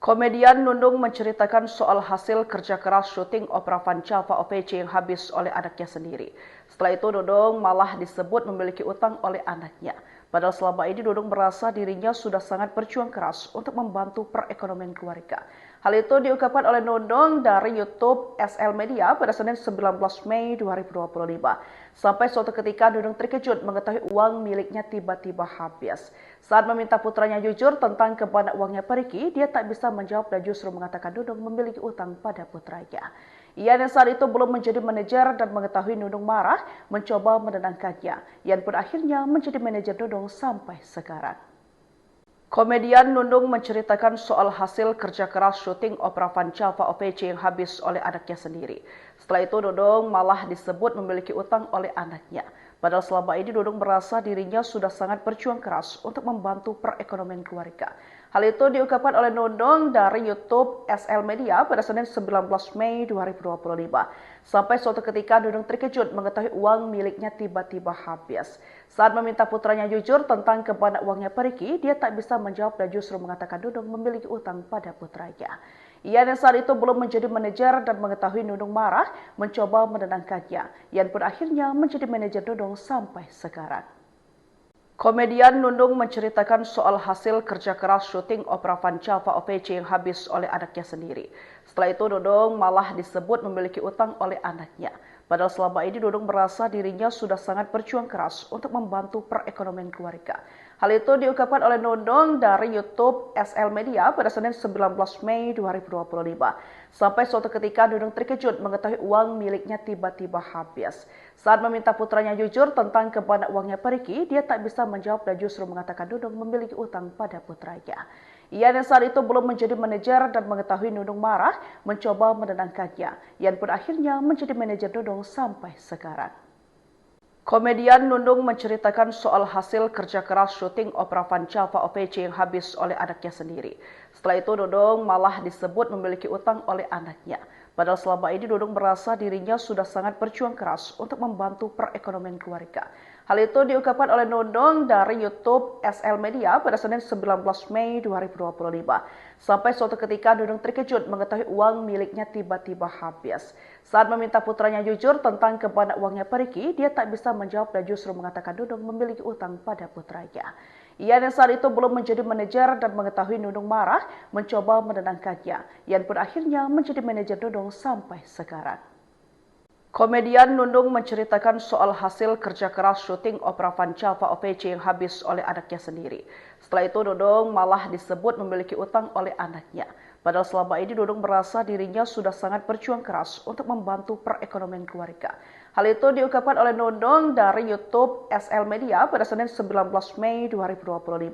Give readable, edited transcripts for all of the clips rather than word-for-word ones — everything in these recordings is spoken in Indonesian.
Komedian Nunung menceritakan soal hasil kerja keras syuting opera Vancava OPC yang habis oleh anaknya sendiri. Setelah itu Nunung malah disebut memiliki utang oleh anaknya. Padahal selama ini Nunung merasa dirinya sudah sangat berjuang keras untuk membantu perekonomian keluarga. Hal itu diungkapkan oleh Nunung dari YouTube SL Media pada Senin 19 Mei 2025. Sampai suatu ketika Nunung terkejut mengetahui uang miliknya tiba-tiba habis. Saat meminta putranya jujur tentang kemana uangnya pergi, dia tak bisa menjawab dan justru mengatakan Nunung memiliki utang pada putranya. Ian yang saat itu belum menjadi manajer dan mengetahui Nunung marah, mencoba menenangkannya. Ian pun akhirnya menjadi manajer Nunung sampai sekarang. Komedian Nunung menceritakan soal hasil kerja keras syuting opera Vancava OPC yang habis oleh anaknya sendiri. Setelah itu Nunung malah disebut memiliki utang oleh anaknya. Padahal selama ini Nunung merasa dirinya sudah sangat berjuang keras untuk membantu perekonomian keluarga. Hal itu diungkapkan oleh Nunung dari YouTube SL Media pada Senin 19 Mei 2025. Sampai suatu ketika Nunung terkejut mengetahui uang miliknya tiba-tiba habis. Saat meminta putranya jujur tentang kemana uangnya pergi, dia tak bisa menjawab dan justru mengatakan Nunung memiliki utang pada putranya. Ian yang saat itu belum menjadi manajer dan mengetahui Nunung marah, mencoba menenangkannya. Ian pun akhirnya menjadi manajer Nunung sampai sekarang. Komedian Nunung menceritakan soal hasil kerja keras syuting opera Vancava OPC yang habis oleh anaknya sendiri. Setelah itu Nunung malah disebut memiliki utang oleh anaknya. Padahal selama ini Nunung merasa dirinya sudah sangat berjuang keras untuk membantu perekonomian keluarga. Hal itu diungkapkan oleh Nunung dari YouTube SL Media pada Senin 19 Mei 2025. Sampai suatu ketika Nunung terkejut mengetahui uang miliknya tiba-tiba habis. Saat meminta putranya jujur tentang kemana uangnya pergi, dia tak bisa menjawab dan justru mengatakan Nunung memiliki utang pada putranya. Ian yang saat itu belum menjadi manajer dan mengetahui Nunung marah, mencoba menenangkannya. Ian pun akhirnya menjadi manajer Nunung sampai sekarang. Komedian Nunung menceritakan soal hasil kerja keras syuting opera Vancava OPC yang habis oleh anaknya sendiri. Setelah itu Nunung malah disebut memiliki utang oleh anaknya. Padahal selama ini Nunung merasa dirinya sudah sangat berjuang keras untuk membantu perekonomian keluarga. Hal itu diungkapkan oleh Nunung dari YouTube SL Media pada Senin 19 Mei 2025. Sampai suatu ketika Nunung terkejut mengetahui uang miliknya tiba-tiba habis. Saat meminta putranya jujur tentang kemana uangnya pergi, dia tak bisa menjawab dan justru mengatakan Nunung memiliki utang pada putranya. Ian yang saat itu belum menjadi manajer dan mengetahui Nunung marah, mencoba menenangkannya. Ian pun akhirnya menjadi manajer Nunung sampai sekarang. Komedian Nunung menceritakan soal hasil kerja keras syuting opera Vancava OPC yang habis oleh anaknya sendiri. Setelah itu Nunung malah disebut memiliki utang oleh anaknya. Padahal selama ini Nunung merasa dirinya sudah sangat berjuang keras untuk membantu perekonomian keluarga. Hal itu diungkapkan oleh Nunung dari YouTube SL Media pada Senin 19 Mei 2025.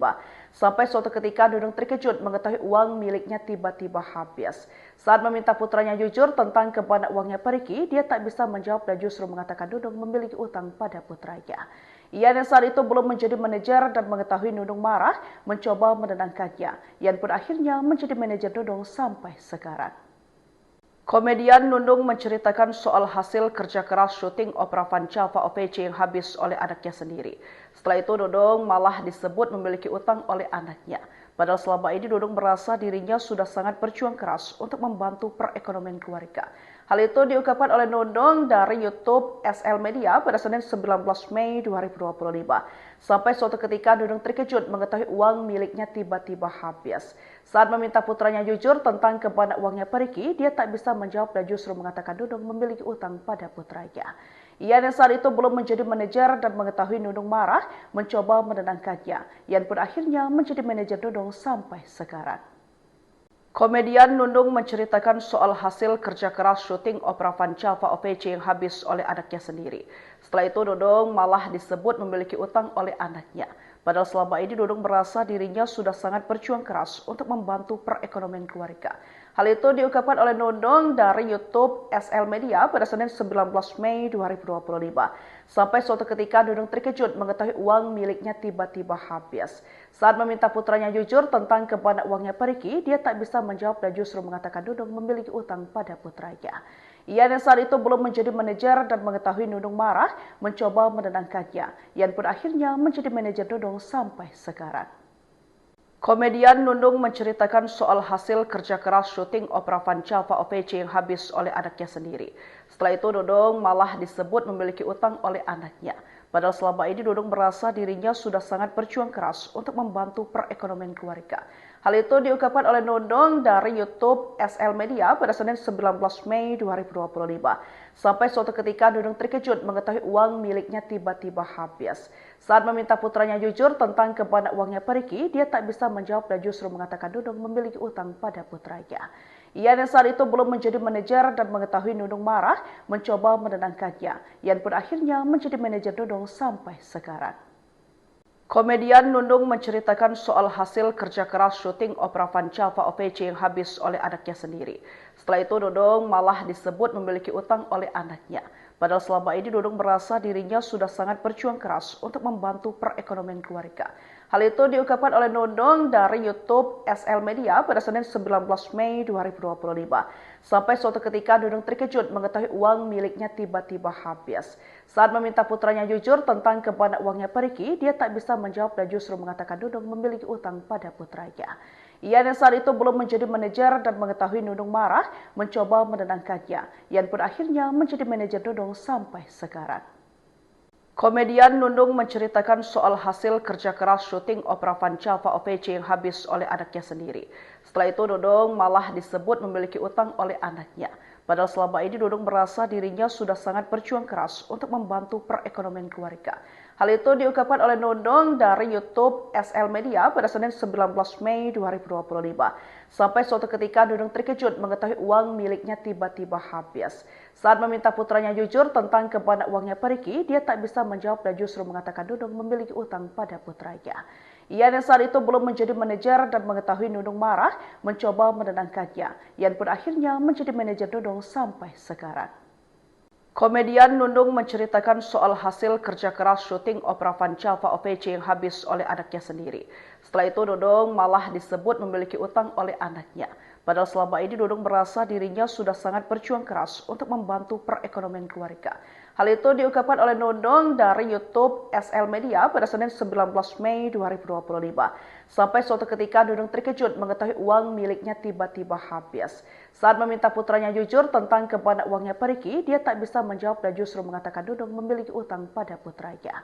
Sampai suatu ketika Nunung terkejut mengetahui uang miliknya tiba-tiba habis. Saat meminta putranya jujur tentang kemana uangnya pergi, dia tak bisa menjawab dan justru mengatakan Nunung memiliki utang pada putranya. Ian yang saat itu belum menjadi manajer dan mengetahui Nunung marah, mencoba menenangkannya. Ian pun akhirnya menjadi manajer Nunung sampai sekarang. Komedian Nunung menceritakan soal hasil kerja keras syuting opera Vancava OPC yang habis oleh anaknya sendiri. Setelah itu Nunung malah disebut memiliki utang oleh anaknya. Padahal selama ini Nunung merasa dirinya sudah sangat berjuang keras untuk membantu perekonomian keluarga. Hal itu diungkapkan oleh Nunung dari YouTube SL Media pada Senin 19 Mei 2025. Sampai suatu ketika Nunung terkejut mengetahui uang miliknya tiba-tiba habis. Saat meminta putranya jujur tentang kemana uangnya pergi, dia tak bisa menjawab dan justru mengatakan Nunung memiliki utang pada putranya. Ian yang saat itu belum menjadi manajer dan mengetahui Nunung marah, mencoba menenangkannya. Ian pun akhirnya menjadi manajer Nunung sampai sekarang. Komedian Nunung menceritakan soal hasil kerja keras syuting opera Vancava OPC yang habis oleh anaknya sendiri. Setelah itu Nunung malah disebut memiliki utang oleh anaknya. Padahal selama ini Nunung merasa dirinya sudah sangat berjuang keras untuk membantu perekonomian keluarga. Hal itu diungkapkan oleh Nunung dari YouTube SL Media pada Senin 19 Mei 2025. Sampai suatu ketika Nunung terkejut mengetahui uang miliknya tiba-tiba habis. Saat meminta putranya jujur tentang kemana uangnya pergi, dia tak bisa menjawab dan justru mengatakan Nunung memiliki utang pada putranya. Ian yang saat itu belum menjadi manajer dan mengetahui Nunung marah, mencoba menenangkannya. Ian pun akhirnya menjadi manajer Nunung sampai sekarang. Komedian Nunung menceritakan soal hasil kerja keras syuting opera Van Java OVC yang habis oleh anaknya sendiri. Setelah itu Nunung malah disebut memiliki utang oleh anaknya. Padahal selama ini Nunung merasa dirinya sudah sangat berjuang keras untuk membantu perekonomian keluarga. Hal itu diungkapkan oleh Nunung dari YouTube SL Media pada Senin 19 Mei 2025. Sampai suatu ketika Nunung terkejut mengetahui uang miliknya tiba-tiba habis. Saat meminta putranya jujur tentang kemana uangnya pergi, dia tak bisa menjawab dan justru mengatakan Nunung memiliki utang pada putranya. Ia yang saat itu belum menjadi manajer dan mengetahui Nunung marah, mencoba menenangkannya. Ian pun akhirnya menjadi manajer Nunung sampai sekarang. Komedian Nunung menceritakan soal hasil kerja keras syuting opera Van Java OVC yang habis oleh anaknya sendiri. Setelah itu Nunung malah disebut memiliki utang oleh anaknya. Padahal selama ini Nunung merasa dirinya sudah sangat berjuang keras untuk membantu perekonomian keluarga. Hal itu diungkapkan oleh Nunung dari YouTube SL Media pada Senin 19 Mei 2025. Sampai suatu ketika Nunung terkejut mengetahui uang miliknya tiba-tiba habis. Saat meminta putranya jujur tentang kemana uangnya pergi, dia tak bisa menjawab dan justru mengatakan Nunung memiliki utang pada putranya. Ia yang saat itu belum menjadi manajer dan mengetahui Nunung marah, mencoba menenangkannya. Ian pun akhirnya menjadi manajer Nunung sampai sekarang. Komedian Nunung menceritakan soal hasil kerja keras syuting opera Van Java OVC yang habis oleh anaknya sendiri. Setelah itu Nunung malah disebut memiliki utang oleh anaknya. Padahal selama ini Nunung merasa dirinya sudah sangat berjuang keras untuk membantu perekonomian keluarga. Hal itu diungkapkan oleh Nunung dari YouTube SL Media pada Senin 19 Mei 2025. Sampai suatu ketika Nunung terkejut mengetahui uang miliknya tiba-tiba habis. Saat meminta putranya jujur tentang kemana uangnya pergi, dia tak bisa menjawab dan justru mengatakan Nunung memiliki utang pada putranya. Ia yang saat itu belum menjadi manajer dan mengetahui Nunung marah, mencoba menenangkannya. Ian pun akhirnya menjadi manajer Nunung sampai sekarang. Komedian Nunung menceritakan soal hasil kerja keras syuting opera Van Java OVC yang habis oleh anaknya sendiri. Setelah itu Nunung malah disebut memiliki utang oleh anaknya. Padahal selama ini Nunung merasa dirinya sudah sangat berjuang keras untuk membantu perekonomian keluarga. Hal itu diungkapkan oleh Nunung dari YouTube SL Media pada Senin 19 Mei 2025. Sampai suatu ketika Nunung terkejut mengetahui uang miliknya tiba-tiba habis. Saat meminta putranya jujur tentang kemana uangnya pergi, dia tak bisa menjawab dan justru mengatakan Nunung memiliki utang pada putranya.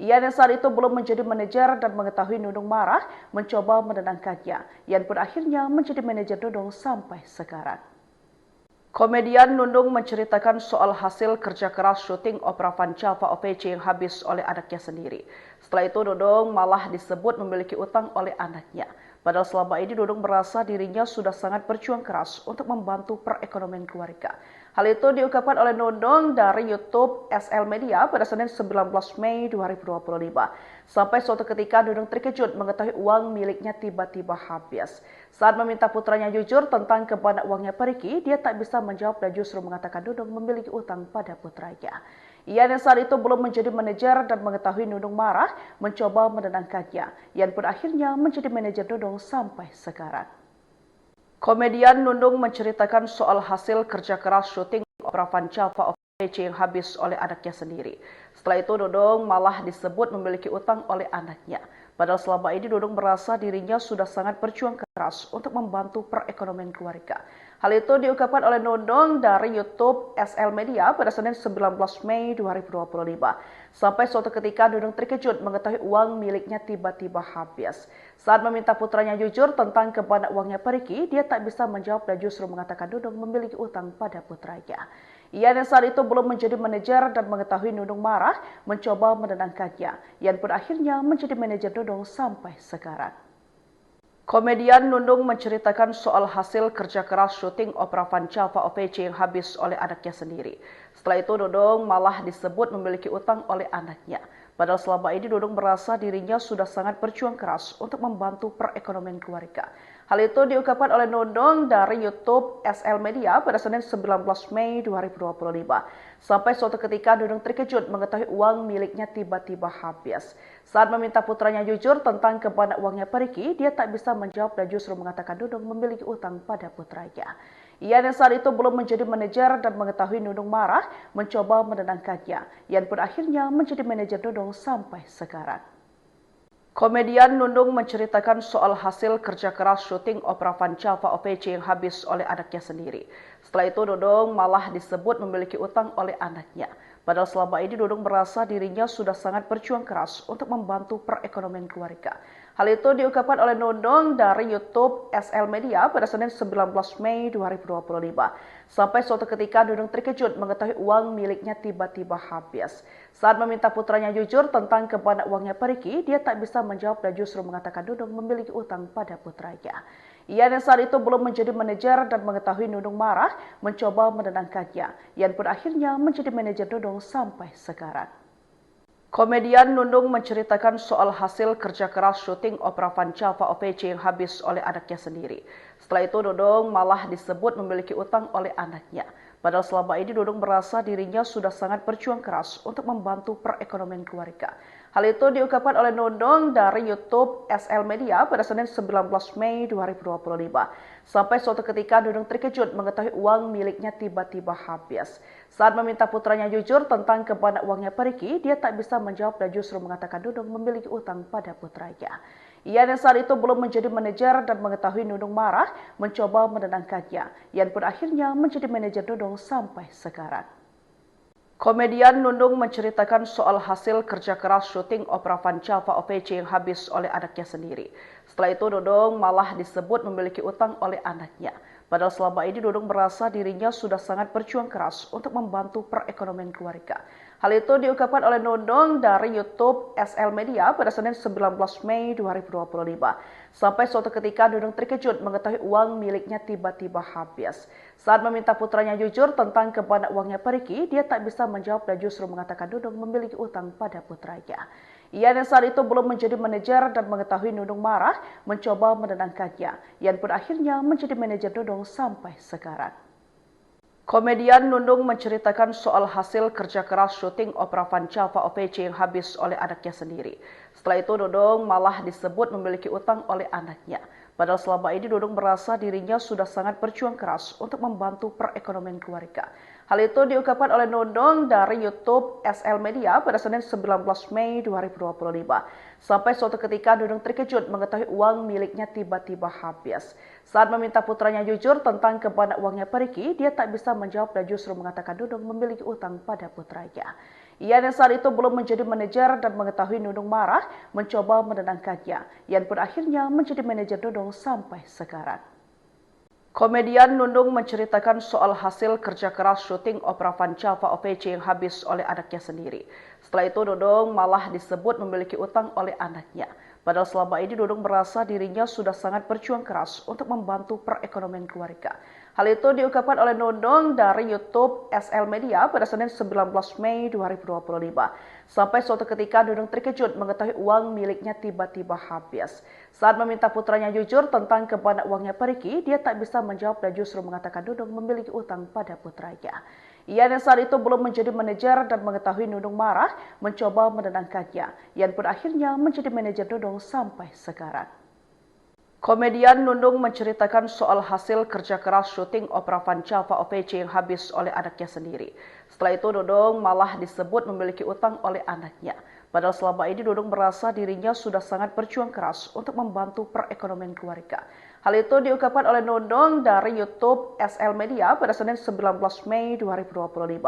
Ia yang saat itu belum menjadi manajer dan mengetahui Nunung marah, mencoba menenangkannya. Ian pun akhirnya menjadi manajer Nunung sampai sekarang. Komedian Nunung menceritakan soal hasil kerja keras syuting opera Van Java OVC yang habis oleh anaknya sendiri. Setelah itu Nunung malah disebut memiliki utang oleh anaknya. Padahal selama ini Nunung merasa dirinya sudah sangat berjuang keras untuk membantu perekonomian keluarga. Hal itu diungkapkan oleh Nunung dari YouTube SL Media pada Senin 19 Mei 2025. Sampai suatu ketika Nunung terkejut mengetahui uang miliknya tiba-tiba habis. Saat meminta putranya jujur tentang kemana uangnya pergi, dia tak bisa menjawab dan justru mengatakan Nunung memiliki utang pada putranya. Ia yang saat itu belum menjadi manajer dan mengetahui Nunung marah, mencoba menenangkannya. Ian pun akhirnya menjadi manajer Nunung sampai sekarang. Komedian Nunung menceritakan soal hasil kerja keras syuting opera Van Java OVC yang habis oleh anaknya sendiri. Setelah itu Nunung malah disebut memiliki utang oleh anaknya. Padahal selama ini Nunung merasa dirinya sudah sangat berjuang keras untuk membantu perekonomian keluarga. Hal itu diungkapkan oleh Nunung dari YouTube SL Media pada Senin 19 Mei 2025. Sampai suatu ketika Nunung terkejut mengetahui uang miliknya tiba-tiba habis. Saat meminta putranya jujur tentang kemana uangnya pergi, dia tak bisa menjawab dan justru mengatakan Nunung memiliki utang pada putranya. Ia yang saat itu belum menjadi manajer dan mengetahui Nunung marah, mencoba menenangkannya. Ian pun akhirnya menjadi manajer Nunung sampai sekarang. Komedian Nunung menceritakan soal hasil kerja keras syuting opera Van Java OVC yang habis oleh anaknya sendiri. Setelah itu Nunung malah disebut memiliki utang oleh anaknya. Padahal selama ini Nunung merasa dirinya sudah sangat berjuang keras untuk membantu perekonomian keluarga. Hal itu diungkapkan oleh Nunung dari YouTube SL Media pada Senin 19 Mei 2025. Sampai suatu ketika Nunung terkejut mengetahui uang miliknya tiba-tiba habis. Saat meminta putranya jujur tentang kemana uangnya pergi, dia tak bisa menjawab dan justru mengatakan Nunung memiliki utang pada putranya. Ia yang saat itu belum menjadi manajer dan mengetahui Nunung marah, mencoba menenangkannya. Ian pun akhirnya menjadi manajer Nunung sampai sekarang. Komedian Nunung menceritakan soal hasil kerja keras syuting opera Van Java OVC yang habis oleh anaknya sendiri. Setelah itu Nunung malah disebut memiliki utang oleh anaknya. Padahal selama ini Nunung merasa dirinya sudah sangat berjuang keras untuk membantu perekonomian keluarga. Hal itu diungkapkan oleh Nunung dari YouTube SL Media pada Senin 19 Mei 2025. Sampai suatu ketika Nunung terkejut mengetahui uang miliknya tiba-tiba habis. Saat meminta putranya jujur tentang kemana uangnya pergi, dia tak bisa menjawab dan justru mengatakan Nunung memiliki utang pada putranya. Ian yang saat itu belum menjadi manajer dan mengetahui Nunung marah, mencoba menenangkannya. Ian pun akhirnya menjadi manajer Nunung sampai sekarang. Komedian Nunung menceritakan soal hasil kerja keras syuting opera Van Java OVC yang habis oleh anaknya sendiri. Setelah itu Nunung malah disebut memiliki utang oleh anaknya. Padahal selama ini Nunung merasa dirinya sudah sangat berjuang keras untuk membantu perekonomian keluarga. Hal itu diungkapkan oleh Nunung dari YouTube SL Media pada Senin 19 Mei 2025. Sampai suatu ketika Nunung terkejut mengetahui uang miliknya tiba-tiba habis. Saat meminta putranya jujur tentang kemana uangnya pergi, dia tak bisa menjawab dan justru mengatakan Nunung memiliki utang pada putranya. Ian yang saat itu belum menjadi manajer dan mengetahui Nunung marah, mencoba menenangkannya. Ian pun akhirnya menjadi manajer Nunung sampai sekarang. Komedian Nunung menceritakan soal hasil kerja keras syuting opera Van Java OVC yang habis oleh anaknya sendiri. Setelah itu Nunung malah disebut memiliki utang oleh anaknya. Padahal selama ini Nunung merasa dirinya sudah sangat berjuang keras untuk membantu perekonomian keluarga. Hal itu diungkapkan oleh Nunung dari YouTube SL Media pada Senin 19 Mei 2025. Sampai suatu ketika Nunung terkejut mengetahui uang miliknya tiba-tiba habis. Saat meminta putranya jujur tentang kemana uangnya pergi, dia tak bisa menjawab dan justru mengatakan Nunung memiliki utang pada putranya. Ian yang saat itu belum menjadi manajer dan mengetahui Nunung marah, mencoba menenangkannya. Ian pun akhirnya menjadi manajer Nunung sampai sekarang. Komedian Nunung menceritakan soal hasil kerja keras syuting opera Van Java OVC yang habis oleh anaknya sendiri. Setelah itu Nunung malah disebut memiliki utang oleh anaknya. Padahal selama ini Nunung merasa dirinya sudah sangat berjuang keras untuk membantu perekonomian keluarga. Hal itu diungkapkan oleh Nunung dari YouTube SL Media pada Senin 19 Mei 2025. Sampai suatu ketika Nunung terkejut mengetahui uang miliknya tiba-tiba habis. Saat meminta putranya jujur tentang kemana uangnya pergi, dia tak bisa menjawab dan justru mengatakan Nunung memiliki utang pada putranya. Ian yang saat itu belum menjadi manajer dan mengetahui Nunung marah, mencoba menenangkannya. Ian pun akhirnya menjadi manajer Nunung sampai sekarang. Komedian Nunung menceritakan soal hasil kerja keras syuting opera Van Java OVC yang habis oleh anaknya sendiri. Setelah itu Nunung malah disebut memiliki utang oleh anaknya. Padahal selama ini Nunung merasa dirinya sudah sangat berjuang keras untuk membantu perekonomian keluarga. Hal itu diungkapkan oleh Nunung dari YouTube SL Media pada Senin 19 Mei 2025. Sampai suatu ketika Nunung terkejut mengetahui uang miliknya tiba-tiba habis. Saat meminta putranya jujur tentang kemana uangnya pergi, dia tak bisa menjawab dan justru mengatakan Nunung memiliki utang pada putranya. Ian yang saat itu belum menjadi manajer dan mengetahui Nunung marah, mencoba menenangkannya. Ian pun akhirnya menjadi manajer Nunung sampai sekarang. Komedian Nunung menceritakan soal hasil kerja keras syuting opera Van Java OVC yang habis oleh anaknya sendiri. Setelah itu Nunung malah disebut memiliki utang oleh anaknya. Padahal selama ini Nunung merasa dirinya sudah sangat berjuang keras untuk membantu perekonomian keluarga. Hal itu diungkapkan oleh Nunung dari YouTube SL Media pada Senin 19 Mei 2025.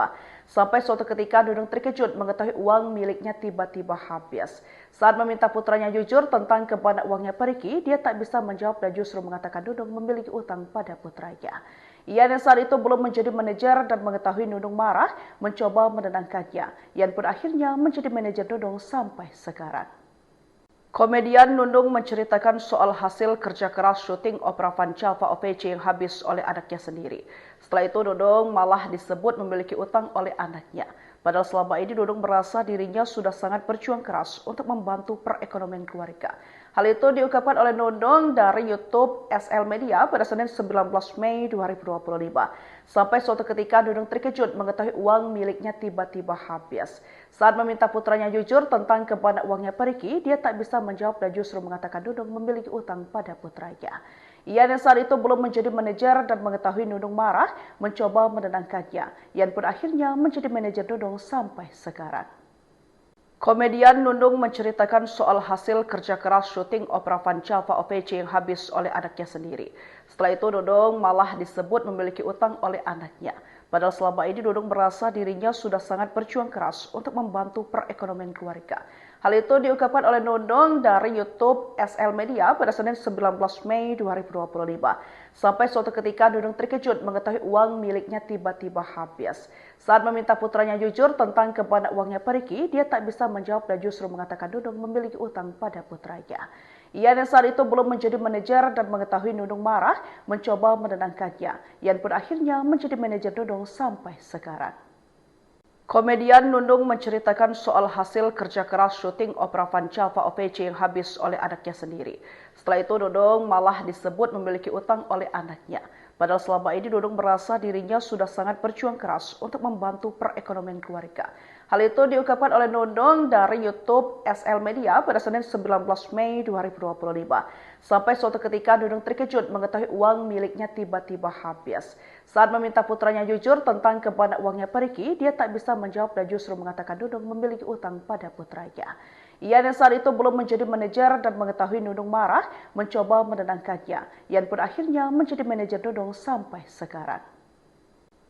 Sampai suatu ketika Nunung terkejut mengetahui uang miliknya tiba-tiba habis. Saat meminta putranya jujur tentang kemana uangnya pergi, dia tak bisa menjawab dan justru mengatakan Nunung memiliki utang pada putranya. Ian yang saat itu belum menjadi manajer dan mengetahui Nunung marah, mencoba menenangkannya. Ian pun akhirnya menjadi manajer Nunung sampai sekarang. Komedian Nunung menceritakan soal hasil kerja keras syuting opera Van Java OVC yang habis oleh anaknya sendiri. Setelah itu Nunung malah disebut memiliki utang oleh anaknya. Padahal selama ini Nunung merasa dirinya sudah sangat berjuang keras untuk membantu perekonomian keluarga. Hal itu diungkapkan oleh Nunung dari YouTube SL Media pada Senin 19 Mei 2025. Sampai suatu ketika Nunung terkejut mengetahui uang miliknya tiba-tiba habis. Saat meminta putranya jujur tentang kemana uangnya pergi, dia tak bisa menjawab dan justru mengatakan Nunung memiliki utang pada putranya. Ian yang saat itu belum menjadi manajer dan mengetahui Nunung marah, mencoba menenangkannya. Ian pun akhirnya menjadi manajer Nunung sampai sekarang. Komedian Nunung menceritakan soal hasil kerja keras syuting opera Vancava OPC yang habis oleh anaknya sendiri. Setelah itu Nunung malah disebut memiliki utang oleh anaknya. Padahal selama ini Nunung merasa dirinya sudah sangat berjuang keras untuk membantu perekonomian keluarga. Hal itu diungkapkan oleh Nunung dari YouTube SL Media pada Senin 19 Mei 2025. Sampai suatu ketika Nunung terkejut mengetahui uang miliknya tiba-tiba habis. Saat meminta putranya jujur tentang kemana uangnya pergi, dia tak bisa menjawab dan justru mengatakan Nunung memiliki utang pada putranya. Ian yang saat itu belum menjadi manajer dan mengetahui Nunung marah, mencoba menenangkannya. Ian pun akhirnya menjadi manajer Nunung sampai sekarang. Komedian Nunung menceritakan soal hasil kerja keras syuting opera Vancava OPC yang habis oleh anaknya sendiri. Setelah itu Nunung malah disebut memiliki utang oleh anaknya. Padahal selama ini Nunung merasa dirinya sudah sangat berjuang keras untuk membantu perekonomian keluarga. Hal itu diungkapkan oleh Nunung dari YouTube SL Media pada Senin 19 Mei 2025. Sampai suatu ketika Nunung terkejut mengetahui uang miliknya tiba-tiba habis. Saat meminta putranya jujur tentang kemana uangnya pergi, dia tak bisa menjawab dan justru mengatakan Nunung memiliki utang pada putranya. Ian yang saat itu belum menjadi manajer dan mengetahui Nunung marah, mencoba menenangkannya. Ian pun akhirnya menjadi manajer Nunung sampai sekarang.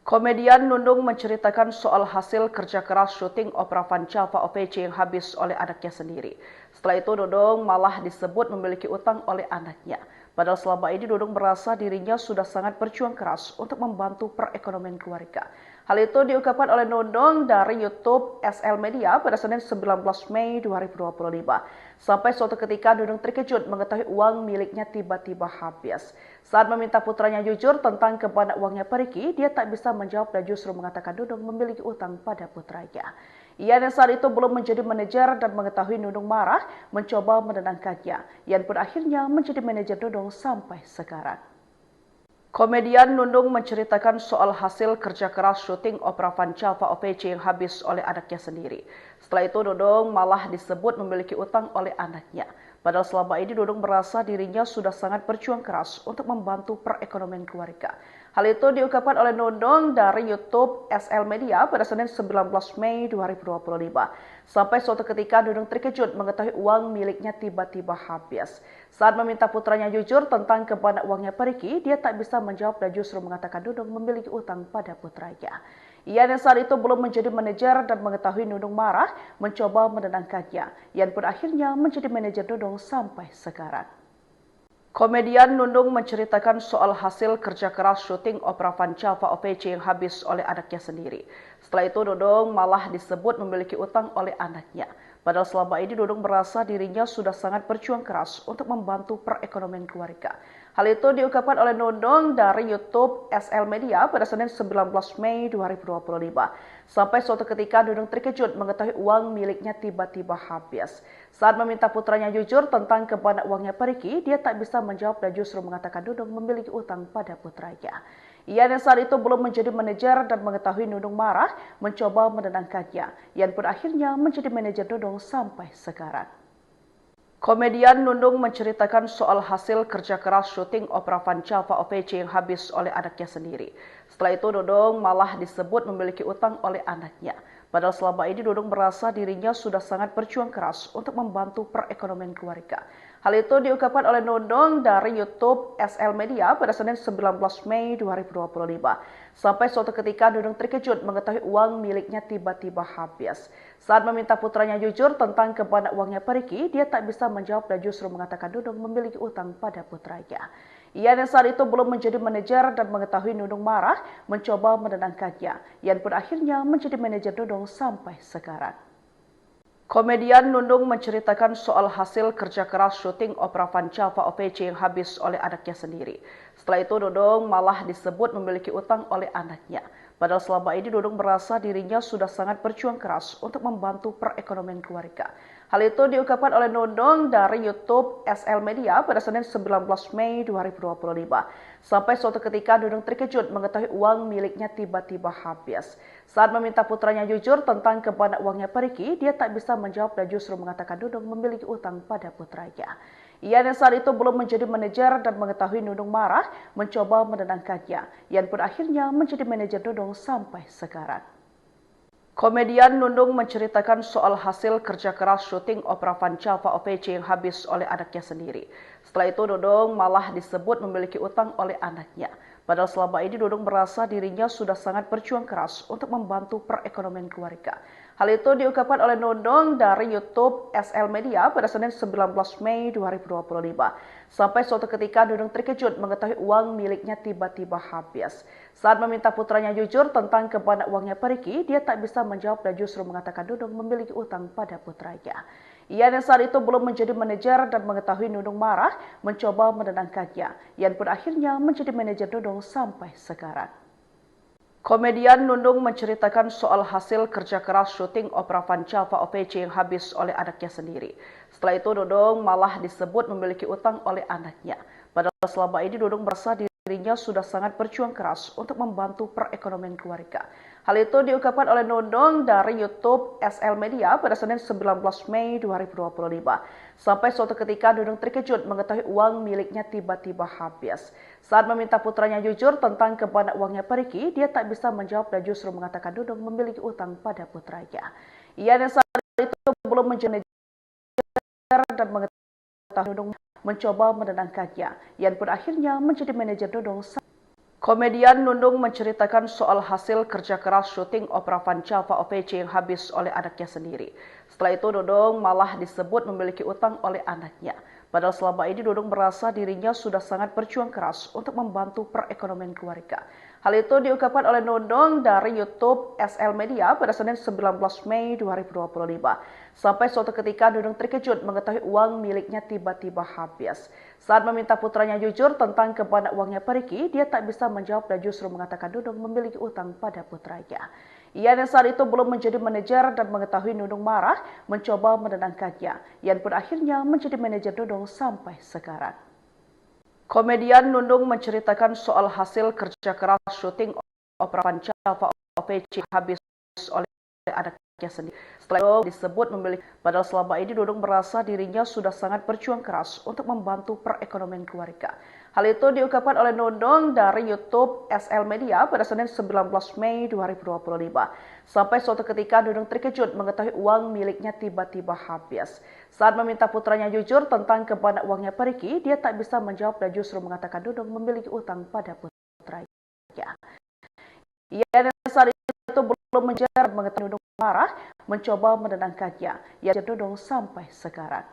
Komedian Nunung menceritakan soal hasil kerja keras syuting opera Vancava OPC yang habis oleh anaknya sendiri. Setelah itu Nunung malah disebut memiliki utang oleh anaknya. Padahal selama ini Nunung merasa dirinya sudah sangat berjuang keras untuk membantu perekonomian keluarga. Hal itu diungkapkan oleh Nunung dari YouTube SL Media pada Senin 19 Mei 2025. Sampai suatu ketika Nunung terkejut mengetahui uang miliknya tiba-tiba habis. Saat meminta putranya jujur tentang kemana uangnya pergi, dia tak bisa menjawab dan justru mengatakan Nunung memiliki utang pada putranya. Ian yang saat itu belum menjadi manajer dan mengetahui Nunung marah, mencoba menenangkannya. Ian pun akhirnya menjadi manajer Nunung sampai sekarang. Komedian Nunung menceritakan soal hasil kerja keras syuting opera Vancava OPC yang habis oleh anaknya sendiri. Setelah itu Nunung malah disebut memiliki utang oleh anaknya. Padahal selama ini Nunung merasa dirinya sudah sangat berjuang keras untuk membantu perekonomian keluarga. Hal itu diungkapkan oleh Nunung dari YouTube SL Media pada Senin 19 Mei 2025. Sampai suatu ketika Nunung terkejut mengetahui uang miliknya tiba-tiba habis. Saat meminta putranya jujur tentang kemana uangnya pergi, dia tak bisa menjawab dan justru mengatakan Nunung memiliki utang pada putranya. Ian yang saat itu belum menjadi manajer dan mengetahui Nunung marah, mencoba menenangkannya. Ian pun akhirnya menjadi manajer Nunung sampai sekarang. Komedian Nunung menceritakan soal hasil kerja keras syuting opera Vancava OPC yang habis oleh anaknya sendiri. Setelah itu Nunung malah disebut memiliki utang oleh anaknya. Padahal selama ini Nunung merasa dirinya sudah sangat berjuang keras untuk membantu perekonomian keluarga. Hal itu diungkapkan oleh Nunung dari YouTube SL Media pada Senin 19 Mei 2025. Sampai suatu ketika Nunung terkejut mengetahui uang miliknya tiba-tiba habis. Saat meminta putranya jujur tentang kemana uangnya pergi, dia tak bisa menjawab dan justru mengatakan Nunung memiliki utang pada putranya. Ian yang saat itu belum menjadi manajer dan mengetahui Nunung marah, mencoba menenangkannya. Ian pun akhirnya menjadi manajer Nunung sampai sekarang. Komedian Nunung menceritakan soal hasil kerja keras syuting opera Vancava OPC yang habis oleh anaknya sendiri. Setelah itu Nunung malah disebut memiliki utang oleh anaknya. Padahal selama ini Nunung merasa dirinya sudah sangat berjuang keras untuk membantu perekonomian keluarga. Hal itu diungkapkan oleh Nunung dari YouTube SL Media pada Senin 19 Mei 2025. Sampai suatu ketika Nunung terkejut mengetahui uang miliknya tiba-tiba habis. Saat meminta putranya jujur tentang kemana uangnya pergi, dia tak bisa menjawab dan justru mengatakan Nunung memiliki utang pada putranya. Ian yang saat itu belum menjadi manajer dan mengetahui Nunung marah, mencoba menenangkannya. Ian pun akhirnya menjadi manajer Nunung sampai sekarang. Komedian Nunung menceritakan soal hasil kerja keras syuting opera Vancava OPC yang habis oleh anaknya sendiri. Setelah itu Nunung malah disebut memiliki utang oleh anaknya. Padahal selama ini Nunung merasa dirinya sudah sangat berjuang keras untuk membantu perekonomian keluarga. Hal itu diungkapkan oleh Nunung dari YouTube SL Media pada Senin 19 Mei 2025. Sampai suatu ketika Nunung terkejut mengetahui uang miliknya tiba-tiba habis. Saat meminta putranya jujur tentang kemana uangnya pergi, dia tak bisa menjawab dan justru mengatakan Nunung memiliki utang pada putranya. Ian yang saat itu belum menjadi manajer dan mengetahui Nunung marah, mencoba menenangkannya. Ian pun akhirnya menjadi manajer Nunung sampai sekarang. Komedian Nunung menceritakan soal hasil kerja keras syuting opera Van Java OVC yang habis oleh anaknya sendiri. Setelah itu Nunung malah disebut memiliki utang oleh anaknya. Padahal selama ini Nunung merasa dirinya sudah sangat berjuang keras untuk membantu perekonomian keluarga. Hal itu diungkapkan oleh Nunung dari YouTube SL Media pada Senin 19 Mei 2025. Sampai suatu ketika Nunung terkejut mengetahui uang miliknya tiba-tiba habis. Saat meminta putranya jujur tentang kemana uangnya pergi, dia tak bisa menjawab dan justru mengatakan Nunung memiliki utang pada putranya. Ian yang saat itu belum menjadi manajer dan mengetahui Nunung marah, mencoba menenangkannya. Ian pun akhirnya menjadi manajer Nunung sampai sekarang. Komedian Nunung menceritakan soal hasil kerja keras syuting opera Van Java OVC yang habis oleh anaknya sendiri. Setelah itu Nunung malah disebut memiliki utang oleh anaknya. Padahal selama ini Nunung merasa dirinya sudah sangat berjuang keras untuk membantu perekonomian keluarga. Hal itu diungkapkan oleh Nunung dari YouTube SL Media pada Senin 19 Mei 2025. Sampai suatu ketika Nunung terkejut mengetahui uang miliknya tiba-tiba habis. Saat meminta putranya jujur tentang kemana uangnya pergi, dia tak bisa menjawab dan justru mengatakan Nunung memiliki utang pada putranya. Ian yang saat itu belum menjadi dan mengetahui Nunung mencoba menenangkannya. Ian pun akhirnya menjadi manajer Nunung. Komedian Nunung menceritakan soal hasil kerja keras syuting opera Van Java OVC yang habis oleh anaknya sendiri. Setelah itu Nunung malah disebut memiliki utang oleh anaknya. Padahal selama ini Nunung merasa dirinya sudah sangat berjuang keras untuk membantu perekonomian keluarga. Hal itu diungkapkan oleh Nunung dari YouTube SL Media pada Senin 19 Mei 2025. Sampai suatu ketika Nunung terkejut mengetahui uang miliknya tiba-tiba habis. Saat meminta putranya jujur tentang kemana uangnya pergi, dia tak bisa menjawab dan justru mengatakan Nunung memiliki utang pada putranya. Ian yang saat itu belum menjadi manajer dan mengetahui Nunung marah, mencoba menenangkannya. Ian pun akhirnya menjadi manajer Nunung sampai sekarang. Komedian Nunung menceritakan soal hasil kerja keras syuting opera Van Java OVC habis oleh anaknya sendiri. Setelah itu disebut memiliki, padahal selama ini Nunung merasa dirinya sudah sangat berjuang keras untuk membantu perekonomian keluarga. Hal itu diungkapkan oleh Nunung dari YouTube SL Media pada Senin 19 Mei 2025. Sampai suatu ketika Nunung terkejut mengetahui uang miliknya tiba-tiba habis. Saat meminta putranya jujur tentang kemana uangnya pergi, dia tak bisa menjawab dan justru mengatakan Nunung memiliki utang pada putranya. Ian yang saat itu belum menjawab mengetahui Nunung marah, mencoba menenangkannya. Ian Nunung sampai sekarang.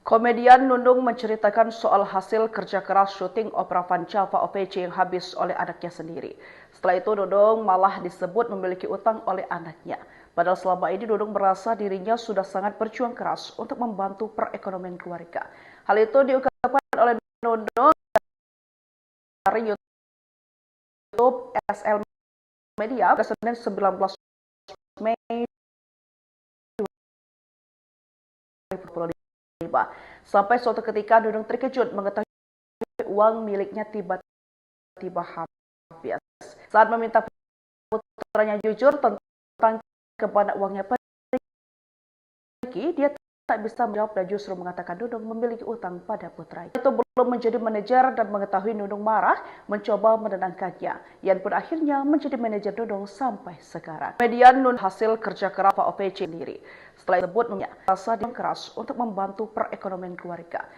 Komedian Nunung menceritakan soal hasil kerja keras syuting opera Van Java OVC yang habis oleh anaknya sendiri. Setelah itu Nunung malah disebut memiliki utang oleh anaknya. Padahal selama ini Nunung merasa dirinya sudah sangat berjuang keras untuk membantu perekonomian keluarga. Hal itu diungkapkan oleh Nunung dari YouTube SL Media pada Senin 19 Mei 2025. Sampai suatu ketika Nunung terkejut mengetahui uang miliknya tiba-tiba habis. Saat meminta putranya jujur tentang kemana uangnya pergi, dia tak bisa menjawab dan justru mengatakan Nunung memiliki utang pada putranya. Itu belum menjadi manajer dan mengetahui Nunung marah, mencoba menenangkannya. Ian pun akhirnya menjadi manajer Nunung sampai sekarang. Komedian Nunung hasil kerja keras OVC sendiri. Setelah disebut merasa keras untuk membantu perekonomian keluarga.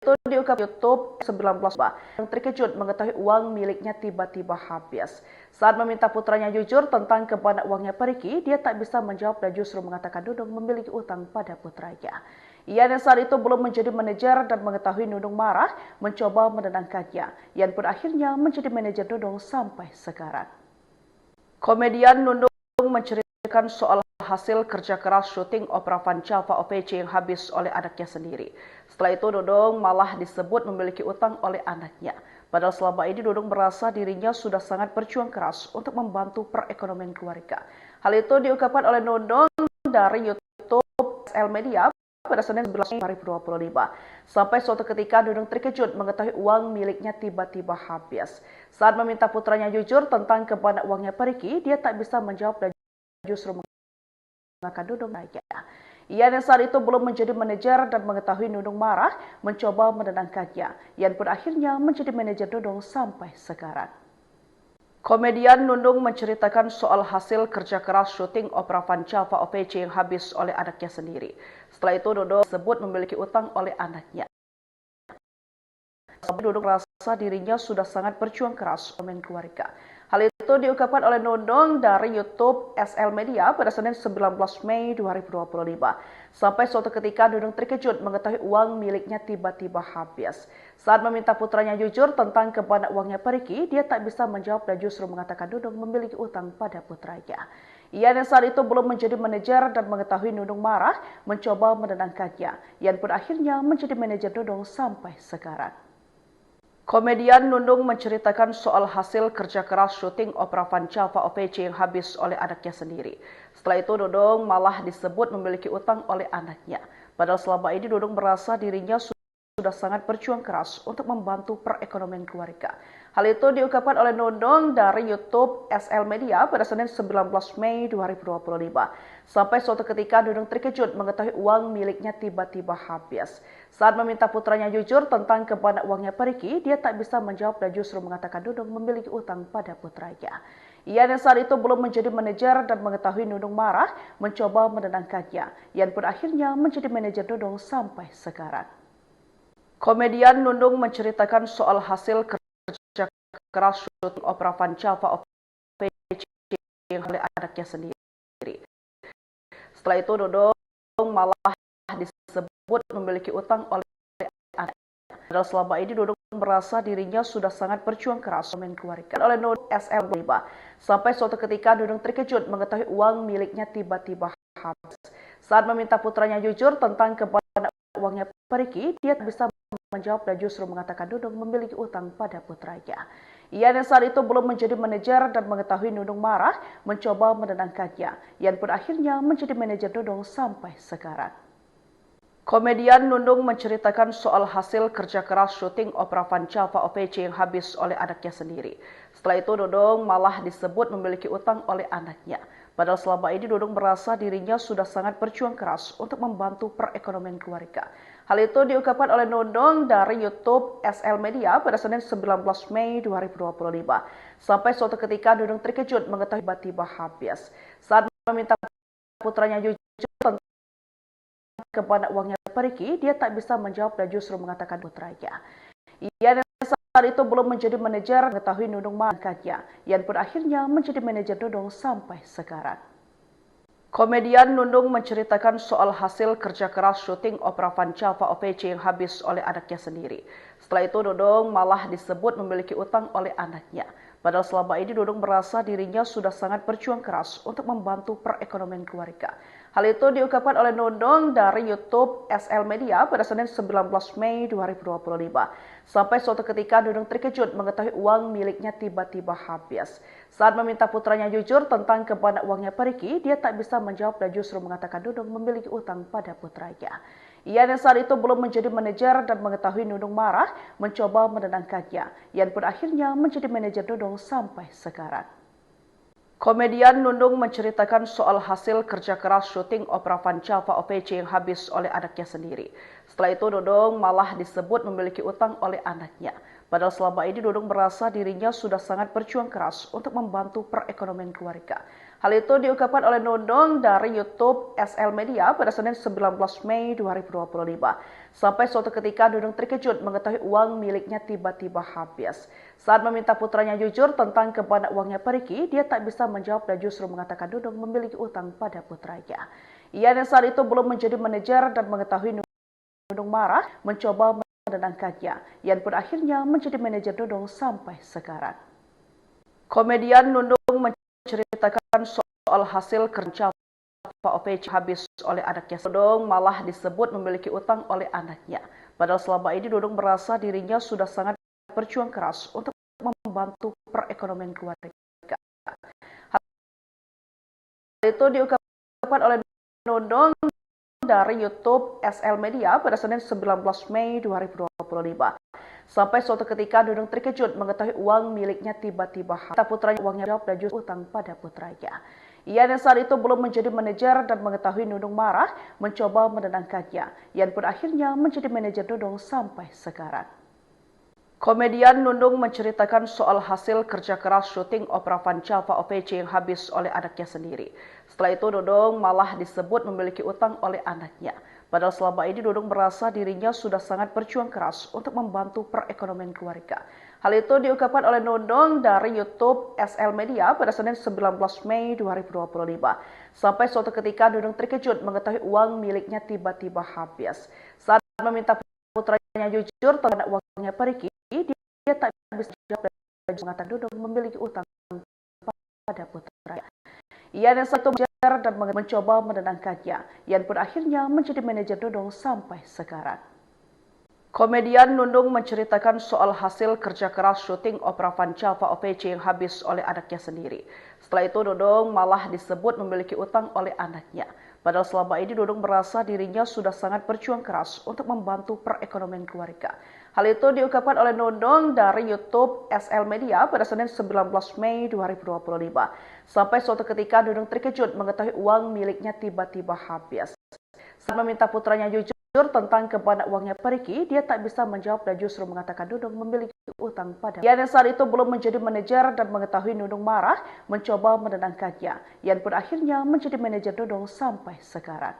Itu diungkap YouTube 19 yang terkejut mengetahui uang miliknya tiba-tiba habis. Saat meminta putranya jujur tentang kemana uangnya pergi, dia tak bisa menjawab dan justru mengatakan Nunung memiliki utang pada putranya. Ian yang saat itu belum menjadi manajer dan mengetahui Nunung marah, mencoba menenangkannya. Ian pun akhirnya menjadi manajer Nunung sampai sekarang. Komedian Nunung menceritakan soal hasil kerja keras syuting opera Van Java OVC yang habis oleh anaknya sendiri. Setelah itu Nunung malah disebut memiliki utang oleh anaknya. Padahal selama ini Nunung merasa dirinya sudah sangat berjuang keras untuk membantu perekonomian keluarga. Hal itu diungkapkan oleh Nunung dari YouTube SL Media pada Senin 11 Mei 2025. Sampai suatu ketika Nunung terkejut mengetahui uang miliknya tiba-tiba habis. Saat meminta putranya jujur tentang kemana uangnya pergi, dia tak bisa menjawab dan justru mengatakan Nunung aja. Ian yang saat itu belum menjadi manajer dan mengetahui Nunung marah, mencoba menenangkannya. Ian pun akhirnya menjadi manajer Nunung sampai sekarang. Komedian Nunung menceritakan soal hasil kerja keras syuting opera Van Java OPC yang habis oleh anaknya sendiri. Setelah itu, Nunung disebut memiliki utang oleh anaknya. Nunung merasa dirinya sudah sangat berjuang keras untuk keluarga. Hal itu diungkapkan oleh Nunung dari YouTube SL Media pada Senin 19 Mei 2025. Sampai suatu ketika Nunung terkejut mengetahui uang miliknya tiba-tiba habis. Saat meminta putranya jujur tentang kemana uangnya pergi, dia tak bisa menjawab dan justru mengatakan Nunung memiliki utang pada putranya. Ia yang saat itu belum menjadi manajer dan mengetahui Nunung marah, mencoba menenangkannya. Ian pun akhirnya menjadi manajer Nunung sampai sekarang. Komedian Nunung menceritakan soal hasil kerja keras syuting opera Van Java OPC yang habis oleh anaknya sendiri. Setelah itu, Nunung malah disebut memiliki utang oleh anaknya. Padahal selama ini Nunung merasa dirinya sudah sangat berjuang keras untuk membantu perekonomian keluarga. Hal itu diungkapkan oleh Nunung dari YouTube SL Media pada Senin 19 Mei 2025. Sampai suatu ketika Nunung terkejut mengetahui uang miliknya tiba-tiba habis. Saat meminta putranya jujur tentang kemana uangnya pergi, dia tak bisa menjawab dan justru mengatakan Nunung memiliki utang pada putranya. Ia yang saat itu belum menjadi manajer dan mengetahui Nunung marah, mencoba menenangkannya. Ian pun akhirnya menjadi manajer Nunung sampai sekarang. Komedian Nunung menceritakan soal hasil kerja keras syuting opera Van Java OPC yang oleh anaknya sendiri. Setelah itu, Nunung malah disebut memiliki utang oleh anaknya. Padahal selama ini Nunung merasa dirinya sudah sangat berjuang keras untuk keluarga. Oleh Nunung SM sampai suatu ketika Nunung terkejut mengetahui uang miliknya tiba-tiba habis. Saat meminta putranya jujur tentang kemana uangnya pergi, dia tak bisa menjawab dan justru mengatakan Nunung memiliki utang pada putranya. Ia yang saat itu belum menjadi manajer dan mengetahui Nunung marah, mencoba menenangkannya. Ian pun akhirnya menjadi manajer Nunung sampai sekarang. Komedian Nunung menceritakan soal hasil kerja keras syuting opera Van Java OPC yang habis oleh anaknya sendiri. Setelah itu, Nunung malah disebut memiliki utang oleh anaknya. Padahal selama ini Nunung merasa dirinya sudah sangat berjuang keras untuk membantu perekonomian keluarga. Hal itu diungkapkan oleh Nunung dari YouTube SL Media pada Senin 19 Mei 2025. Sampai suatu ketika Nunung terkejut mengetahui tiba-tiba habis. Saat meminta putranya jujur tentang kemana uangnya pergi, dia tak bisa menjawab dan justru mengatakan putranya. Ia saat itu belum menjadi manajer mengetahui Nunung marahnya. Ian pun akhirnya menjadi manajer Nunung sampai sekarang. Komedian Nunung menceritakan soal hasil kerja keras syuting opera Van Java OPC yang habis oleh anaknya sendiri. Setelah itu, Nunung malah disebut memiliki utang oleh anaknya. Padahal selama ini Nunung merasa dirinya sudah sangat berjuang keras untuk membantu perekonomian keluarga. Hal itu diungkapkan oleh Nunung dari YouTube SL Media pada Senin 19 Mei 2025. Sampai suatu ketika Nunung terkejut mengetahui uang miliknya tiba-tiba habis. Saat meminta putranya jujur tentang kemana uangnya pergi, dia tak bisa menjawab dan justru mengatakan Nunung memiliki utang pada putranya. Ia yang saat itu belum menjadi manajer dan mengetahui Nunung marah, mencoba menenangkannya. Ian pun akhirnya menjadi manajer Nunung sampai sekarang. Komedian Nunung menceritakan soal hasil kerja keras syuting opera Van Java OPC yang habis oleh anaknya sendiri. Setelah itu, Nunung malah disebut memiliki utang oleh anaknya. Padahal selama ini Nunung merasa dirinya sudah sangat berjuang keras untuk membantu perekonomian keluarga. Hal itu diungkapkan oleh Nunung dari YouTube SL Media pada Senin 19 Mei 2025. Sampai suatu ketika Nunung terkejut mengetahui uang miliknya tiba-tiba habis. Saat meminta putranya jujur tentang kemana uangnya pergi, dia tak bisa menjawab dan justru mengatakan Nunung memiliki utang pada putranya. Ia yang saat itu belum menjadi manajer dan mengetahui Nunung marah, mencoba menenangkannya. Ian pun akhirnya menjadi manajer Nunung sampai sekarang. Komedian Nunung menceritakan soal hasil kerja OPC habis oleh anaknya. Nunung malah disebut memiliki utang oleh anaknya. Padahal selama ini Nunung merasa dirinya sudah sangat berjuang keras untuk membantu perekonomian keluarga. Hal itu diungkapkan oleh Nunung dari YouTube SL Media pada Senin 19 Mei 2025. Sampai suatu ketika Nunung terkejut mengetahui uang miliknya tiba-tiba habis. Putranya uangnya jawab dan justru utang pada putranya. Ia yang saat itu belum menjadi manajer dan mengetahui Nunung marah, mencoba menenangkannya. Ian pun akhirnya menjadi manajer Nunung sampai sekarang. Komedian Nundung menceritakan soal hasil kerja keras syuting opera Van Java OVC yang habis oleh anaknya sendiri. Setelah itu Nundung malah disebut memiliki utang oleh anaknya. Padahal selama ini Nundung merasa dirinya sudah sangat berjuang keras untuk membantu perekonomian keluarga. Hal itu diungkapkan oleh Nundung dari YouTube SL Media pada Senin 19 Mei 2025. Sampai suatu ketika Nundung terkejut mengetahui uang miliknya tiba-tiba habis. Saat meminta putranya jujur tentang uangnya pergi, dia tak bisa jawab dan mengatakan Nundung memiliki utang pada putranya. Ian yang satu mengejar dan mencoba menenangkannya. Ian pun akhirnya menjadi manajer Nundung sampai sekarang. Komedian Nundung menceritakan soal hasil kerja keras syuting opera Van Java OVC yang habis oleh anaknya sendiri. Setelah itu Nundung malah disebut memiliki utang oleh anaknya. Padahal selama ini Nundung merasa dirinya sudah sangat berjuang keras untuk membantu perekonomian keluarga. Hal itu diungkapkan oleh Nundung dari YouTube SL Media pada Senin 19 Mei 2025. Sampai suatu ketika Nundung terkejut mengetahui uang miliknya tiba-tiba habis. Saat meminta putranya jujur tentang kemana uangnya pergi, dia tak bisa menjawab dan justru mengatakan Nundung memiliki utang pada. Ian yang saat itu belum menjadi manajer dan mengetahui Nundung marah, mencoba menenangkannya. Ian pun akhirnya menjadi manajer Nundung sampai sekarang.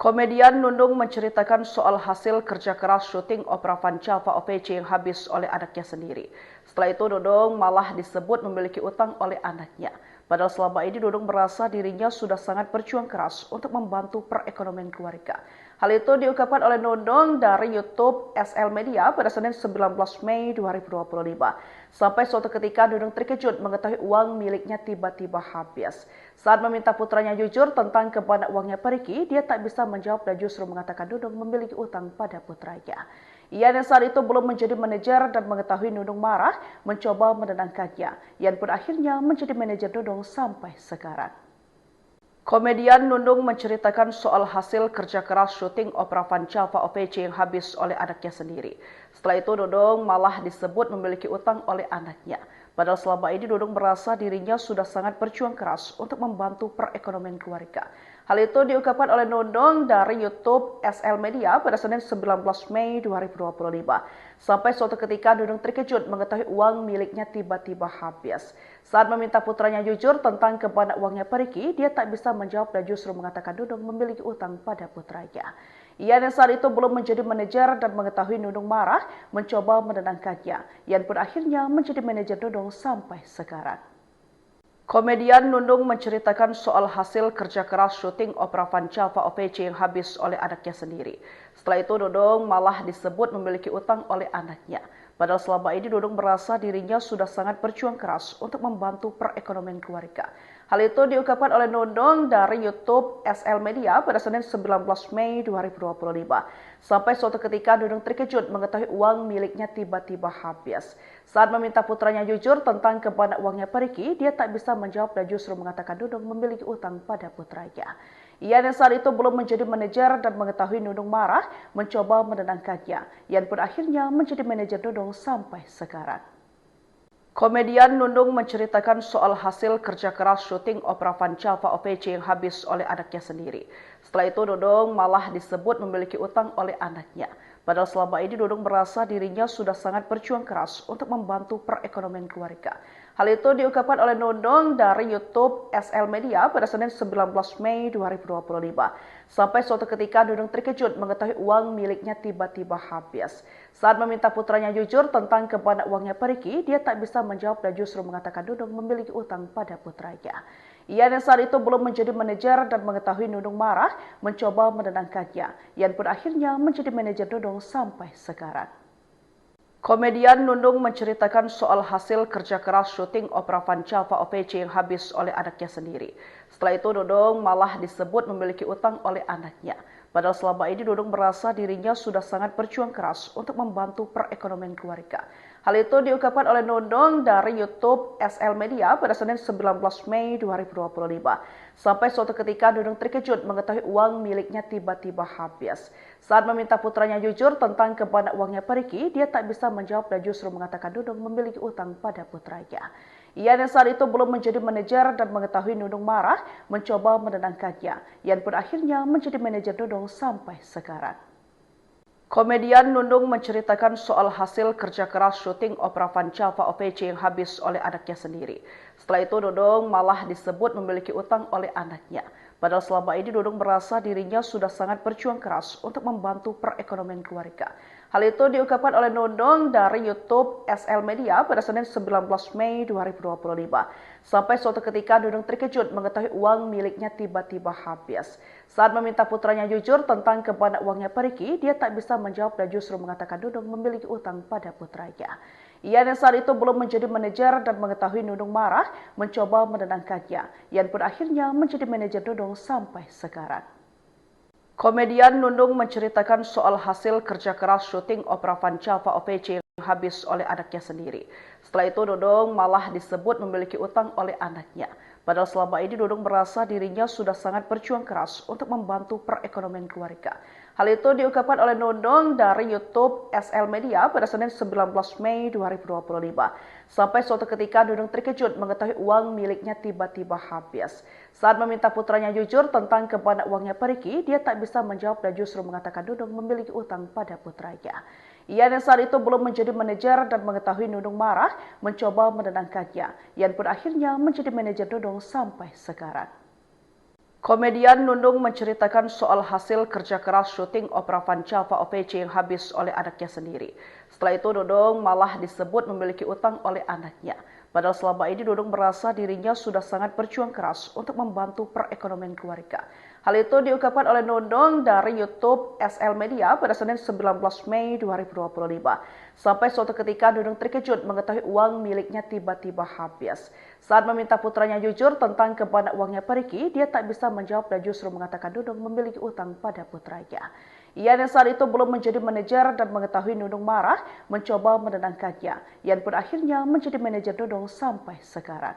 Komedian Nundung menceritakan soal hasil kerja keras syuting opera Van Java OVC yang habis oleh anaknya sendiri. Setelah itu Nundung malah disebut memiliki utang oleh anaknya. Padahal selama ini Nundung merasa dirinya sudah sangat berjuang keras untuk membantu perekonomian keluarga. Hal itu diungkapkan oleh Nundung dari YouTube SL Media pada Senin 19 Mei 2025. Sampai suatu ketika Nundung terkejut mengetahui uang miliknya tiba-tiba habis. Saat meminta putranya jujur tentang kemana uangnya pergi, dia tak bisa menjawab dan justru mengatakan Nundung memiliki utang pada putranya. Ian yang saat itu belum menjadi manajer dan mengetahui Nundung marah, mencoba menenangkannya. Ian pun akhirnya menjadi manajer Nundung sampai sekarang. Komedian Nundung menceritakan soal hasil kerja keras syuting opera Van Java OVC yang habis oleh anaknya sendiri. Setelah itu Nundung malah disebut memiliki utang oleh anaknya. Padahal selama ini Nundung merasa dirinya sudah sangat berjuang keras untuk membantu perekonomian keluarga. Hal itu diungkapkan oleh Nundung dari YouTube SL Media pada Senin 19 Mei 2025. Sampai suatu ketika Nundung terkejut mengetahui uang miliknya tiba-tiba habis. Saat meminta putranya jujur tentang kemana uangnya pergi, dia tak bisa menjawab dan justru mengatakan Nundung memiliki utang pada putranya. Ian yang saat itu belum menjadi manajer dan mengetahui Nundung marah, mencoba menenangkannya. Ian pun akhirnya menjadi manajer Nundung sampai sekarang. Komedian Nundung menceritakan soal hasil kerja keras syuting opera Van Java OVC yang habis oleh anaknya sendiri. Setelah itu Nundung malah disebut memiliki utang oleh anaknya. Padahal selama ini Nundung merasa dirinya sudah sangat berjuang keras untuk membantu perekonomian keluarga. Hal itu diungkapkan oleh Nundung dari YouTube SL Media pada Senin 19 Mei 2025. Sampai suatu ketika Nundung terkejut mengetahui uang miliknya tiba-tiba habis. Saat meminta putranya jujur tentang kemana uangnya pergi, dia tak bisa menjawab dan justru mengatakan Nundung memiliki utang pada putranya. Ian yang saat itu belum menjadi manajer dan mengetahui Nundung marah, mencoba menenangkannya. Ian pun akhirnya menjadi manajer Nundung sampai sekarang. Komedian Nundung menceritakan soal hasil kerja keras syuting opera Van Java OVC yang habis oleh anaknya sendiri. Setelah itu Nundung malah disebut memiliki utang oleh anaknya. Padahal selama ini Nundung merasa dirinya sudah sangat berjuang keras untuk membantu perekonomian keluarga. Hal itu diungkapkan oleh Nundung dari YouTube SL Media pada Senin 19 Mei 2025. Sampai suatu ketika Nundung terkejut mengetahui uang miliknya tiba-tiba habis. Saat meminta putranya jujur tentang kemana uangnya pergi, dia tak bisa menjawab dan justru mengatakan Nundung memiliki utang pada putranya. Ian yang saat itu belum menjadi manajer dan mengetahui Nundung marah, mencoba menenangkannya. Ian pun akhirnya menjadi manajer Nundung sampai sekarang. Komedian Nundung menceritakan soal hasil kerja keras syuting opera Van Java OVC yang habis oleh anaknya sendiri. Setelah itu Nundung malah disebut memiliki utang oleh anaknya. Padahal selama ini Nundung merasa dirinya sudah sangat berjuang keras untuk membantu perekonomian keluarga. Hal itu diungkapkan oleh Nundung dari YouTube SL Media pada Senin 19 Mei 2025. Sampai suatu ketika Nundung terkejut mengetahui uang miliknya tiba-tiba habis. Saat meminta putranya jujur tentang kemana uangnya pergi, dia tak bisa menjawab dan justru mengatakan Nundung memiliki utang pada putranya. Ian yang saat itu belum menjadi manajer dan mengetahui Nundung marah, mencoba menenangkannya. Ian pun akhirnya menjadi manajer Nundung sampai sekarang. Komedian Nunung menceritakan soal hasil kerja keras syuting opera Vancava OVC yang habis oleh anaknya sendiri. Setelah itu Nunung malah disebut memiliki utang oleh anaknya. Padahal selama ini Nunung merasa dirinya sudah sangat berjuang keras untuk membantu perekonomian keluarga. Hal itu diungkapkan oleh Nunung dari YouTube SL Media pada Senin 19 Mei 2025. Sampai suatu ketika Nunung terkejut mengetahui uang miliknya tiba-tiba habis. Saat meminta putranya jujur tentang kemana uangnya pergi, dia tak bisa menjawab dan justru mengatakan Nunung memiliki utang pada putranya. Ia yang saat itu belum menjadi manajer dan mengetahui Nunung marah, mencoba menenangkannya. Ian pun akhirnya menjadi manajer Nunung sampai sekarang. Komedian Nunung menceritakan soal hasil kerja keras syuting opera Vancava OVC yang habis oleh anaknya sendiri. Setelah itu Nunung malah disebut memiliki utang oleh anaknya. Padahal selama ini Nunung merasa dirinya sudah sangat berjuang keras untuk membantu perekonomian keluarga. Hal itu diungkapkan oleh Nunung dari YouTube SL Media pada Senin 19 Mei 2025. Sampai suatu ketika Nunung terkejut mengetahui uang miliknya tiba-tiba habis. Saat meminta putranya jujur tentang kemana uangnya pergi, dia tak bisa menjawab dan justru mengatakan Nunung memiliki utang pada putranya. Ia yang saat itu belum menjadi manajer dan mengetahui Nunung marah, mencoba menenangkannya. Ian pun akhirnya menjadi manajer Nunung sampai sekarang. Komedian Nunung menceritakan soal hasil kerja keras syuting opera Vancava OVC yang habis oleh anaknya sendiri. Setelah itu Nunung malah disebut memiliki utang oleh anaknya. Padahal selama ini Nunung merasa dirinya sudah sangat berjuang keras untuk membantu perekonomian keluarga. Hal itu diungkapkan oleh Nunung dari YouTube SL Media pada Senin 19 Mei 2025. Sampai suatu ketika Nunung terkejut mengetahui uang miliknya tiba-tiba habis. Saat meminta putranya jujur tentang kemana uangnya pergi, dia tak bisa menjawab dan justru mengatakan Nunung memiliki utang pada putranya. Ia yang saat itu belum menjadi manajer dan mengetahui Nunung marah, mencoba menenangkannya. Ian pun akhirnya menjadi manajer Nunung sampai sekarang.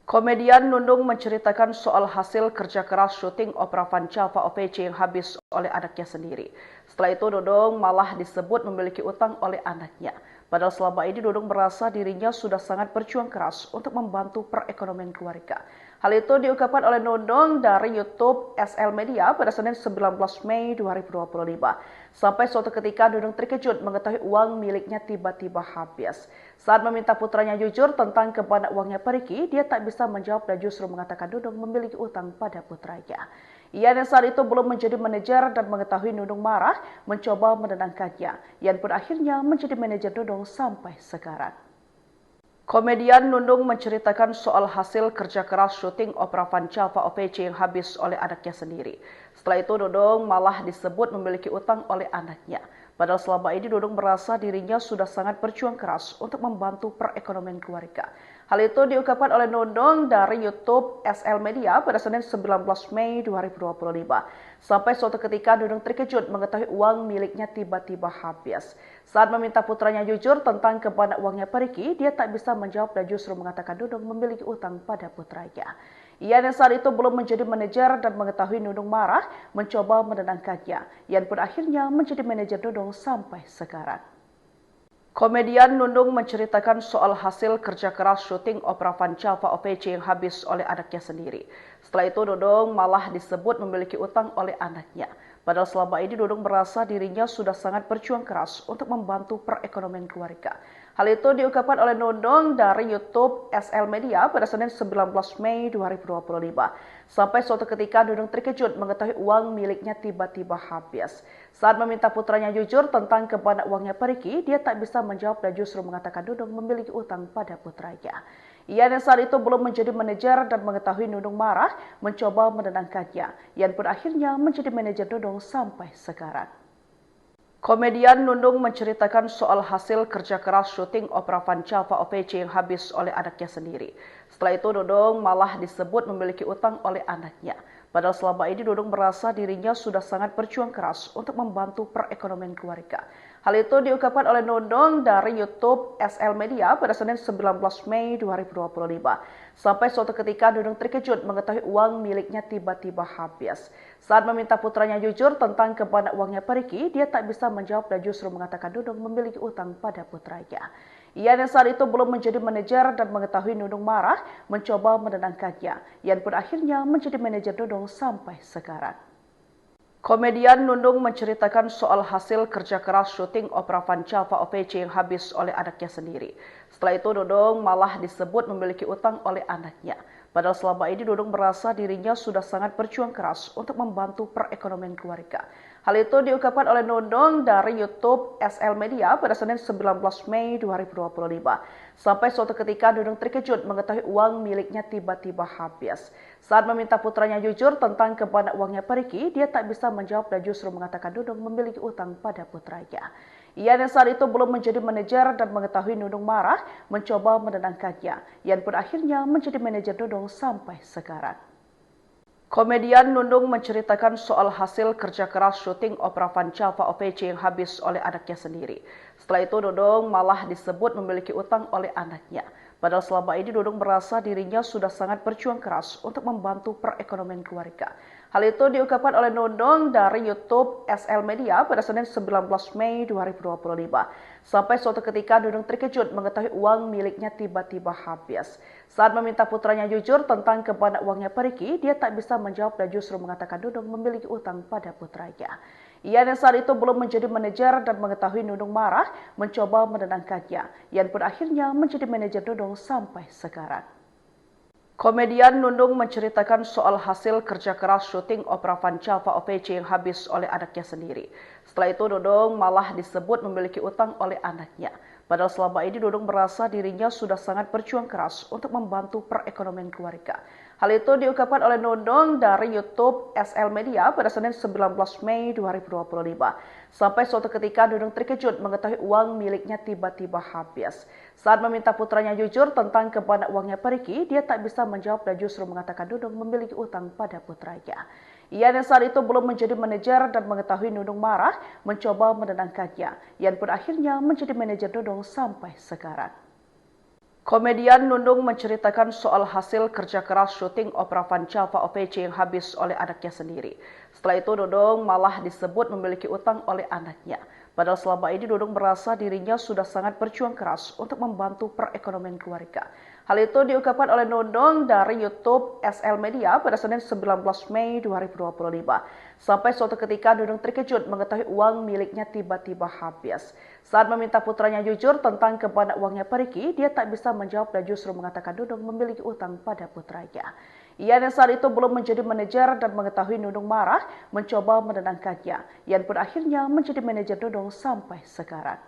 Komedian Nunung menceritakan soal hasil kerja keras syuting opera Vancava OVC yang habis oleh anaknya sendiri. Setelah itu Nunung malah disebut memiliki utang oleh anaknya. Padahal selama ini Nunung merasa dirinya sudah sangat berjuang keras untuk membantu perekonomian keluarga. Hal itu diungkapkan oleh Nunung dari YouTube SL Media pada Senin 19 Mei 2025. Sampai suatu ketika Nunung terkejut mengetahui uang miliknya tiba-tiba habis. Saat meminta putranya jujur tentang kemana uangnya pergi, dia tak bisa menjawab dan justru mengatakan Nunung memiliki utang pada putranya. Ia yang saat itu belum menjadi manajer dan mengetahui Nunung marah, mencoba menenangkannya. Ian pun akhirnya menjadi manajer Nunung sampai sekarang. Komedian Nunung menceritakan soal hasil kerja keras syuting opera Vancava OVC yang habis oleh anaknya sendiri. Setelah itu Nunung malah disebut memiliki utang oleh anaknya. Padahal selama ini Nunung merasa dirinya sudah sangat berjuang keras untuk membantu perekonomian keluarga. Hal itu diungkapkan oleh Nunung dari YouTube SL Media pada Senin 19 Mei 2025. Sampai suatu ketika Nunung terkejut mengetahui uang miliknya tiba-tiba habis. Saat meminta putranya jujur tentang kemana uangnya pergi, dia tak bisa menjawab dan justru mengatakan Nunung memiliki utang pada putranya. Ia yang saat itu belum menjadi manajer dan mengetahui Nunung marah, mencoba menenangkannya. Ian pun akhirnya menjadi manajer Nunung sampai sekarang. Komedian Nunung menceritakan soal hasil kerja keras syuting opera Vancava OVC yang habis oleh anaknya sendiri. Setelah itu Nunung malah disebut memiliki utang oleh anaknya. Padahal selama ini Nunung merasa dirinya sudah sangat berjuang keras untuk membantu perekonomian keluarga. Hal itu diungkapkan oleh Nunung dari YouTube SL Media pada Senin 19 Mei 2025. Sampai suatu ketika Nunung terkejut mengetahui uang miliknya tiba-tiba habis. Saat meminta putranya jujur tentang kemana uangnya pergi, dia tak bisa menjawab dan justru mengatakan Nunung memiliki utang pada putranya. Ia yang saat itu belum menjadi manajer dan mengetahui Nunung marah, mencoba menenangkannya. Ian pun akhirnya menjadi manajer Nunung sampai sekarang. Komedian Nunung menceritakan soal hasil kerja keras syuting opera Vancava OVC yang habis oleh anaknya sendiri. Setelah itu Nunung malah disebut memiliki utang oleh anaknya. Padahal selama ini Nunung merasa dirinya sudah sangat berjuang keras untuk membantu perekonomian keluarga. Hal itu diungkapkan oleh Nunung dari YouTube SL Media pada Senin 19 Mei 2025. Sampai suatu ketika Nunung terkejut mengetahui uang miliknya tiba-tiba habis. Saat meminta putranya jujur tentang kemana uangnya pergi, dia tak bisa menjawab dan justru mengatakan Nunung memiliki utang pada putranya. Ia yang saat itu belum menjadi manajer dan mengetahui Nunung marah, mencoba menenangkannya. Ian pun akhirnya menjadi manajer Nunung sampai sekarang. Komedian Nunung menceritakan soal hasil kerja keras syuting opera Vancava OPC yang habis oleh anaknya sendiri. Setelah itu Nunung malah disebut memiliki utang oleh anaknya. Padahal selama ini Nunung merasa dirinya sudah sangat berjuang keras untuk membantu perekonomian keluarga. Hal itu diungkapkan oleh Nunung dari YouTube SL Media pada Senin 19 Mei 2025. Sampai suatu ketika Nunung terkejut mengetahui uang miliknya tiba-tiba habis. Saat meminta putranya jujur tentang kemana uangnya pergi, dia tak bisa menjawab dan justru mengatakan Nunung memiliki utang pada putranya. Ia yang saat itu belum menjadi manajer dan mengetahui Nunung marah, mencoba menenangkannya. Ian pun akhirnya menjadi manajer Nunung sampai sekarang. Komedian Nunung menceritakan soal hasil kerja keras syuting opera Vancava OPC yang habis oleh anaknya sendiri. Setelah itu Nunung malah disebut memiliki utang oleh anaknya. Padahal selama ini Nunung merasa dirinya sudah sangat berjuang keras untuk membantu perekonomian keluarga. Hal itu diungkapkan oleh Nunung dari YouTube SL Media pada Senin 19 Mei 2025. Sampai suatu ketika Nunung terkejut mengetahui uang miliknya tiba-tiba habis. Saat meminta putranya jujur tentang kemana uangnya pergi, dia tak bisa menjawab dan justru mengatakan Nunung memiliki utang pada putranya. Ia yang saat itu belum menjadi manajer dan mengetahui Nunung marah, mencoba menenangkannya. Ian pun akhirnya menjadi manajer Nunung sampai sekarang. Komedian Nunung menceritakan soal hasil kerja keras syuting opera Vancava OPC yang habis oleh anaknya sendiri. Setelah itu Nunung malah disebut memiliki utang oleh anaknya. Padahal selama ini Nunung merasa dirinya sudah sangat berjuang keras untuk membantu perekonomian keluarga. Hal itu diungkapkan oleh Nunung dari YouTube SL Media pada Senin 19 Mei 2025. Sampai suatu ketika Nunung terkejut mengetahui uang miliknya tiba-tiba habis. Saat meminta putranya jujur tentang kemana uangnya pergi, dia tak bisa menjawab dan justru mengatakan Nunung memiliki utang pada putranya. Ia yang saat itu belum menjadi manajer dan mengetahui Nunung marah, mencoba menenangkannya. Ian pun akhirnya menjadi manajer Nunung sampai sekarang. Komedian Nunung menceritakan soal hasil kerja keras syuting opera Vancava OPC yang habis oleh anaknya sendiri. Setelah itu Nunung malah disebut memiliki utang oleh anaknya. Padahal selama ini Nunung merasa dirinya sudah sangat berjuang keras untuk membantu perekonomian keluarga. Hal itu diungkapkan oleh Nunung dari YouTube SL Media pada Senin 19 Mei 2025. Sampai suatu ketika Nunung terkejut mengetahui uang miliknya tiba-tiba habis. Saat meminta putranya jujur tentang kemana uangnya pergi, dia tak bisa menjawab dan justru mengatakan Nunung memiliki utang pada putranya. Ia yang saat itu belum menjadi manajer dan mengetahui Nunung marah, mencoba menenangkannya. Ian pun akhirnya menjadi manajer Nunung sampai sekarang.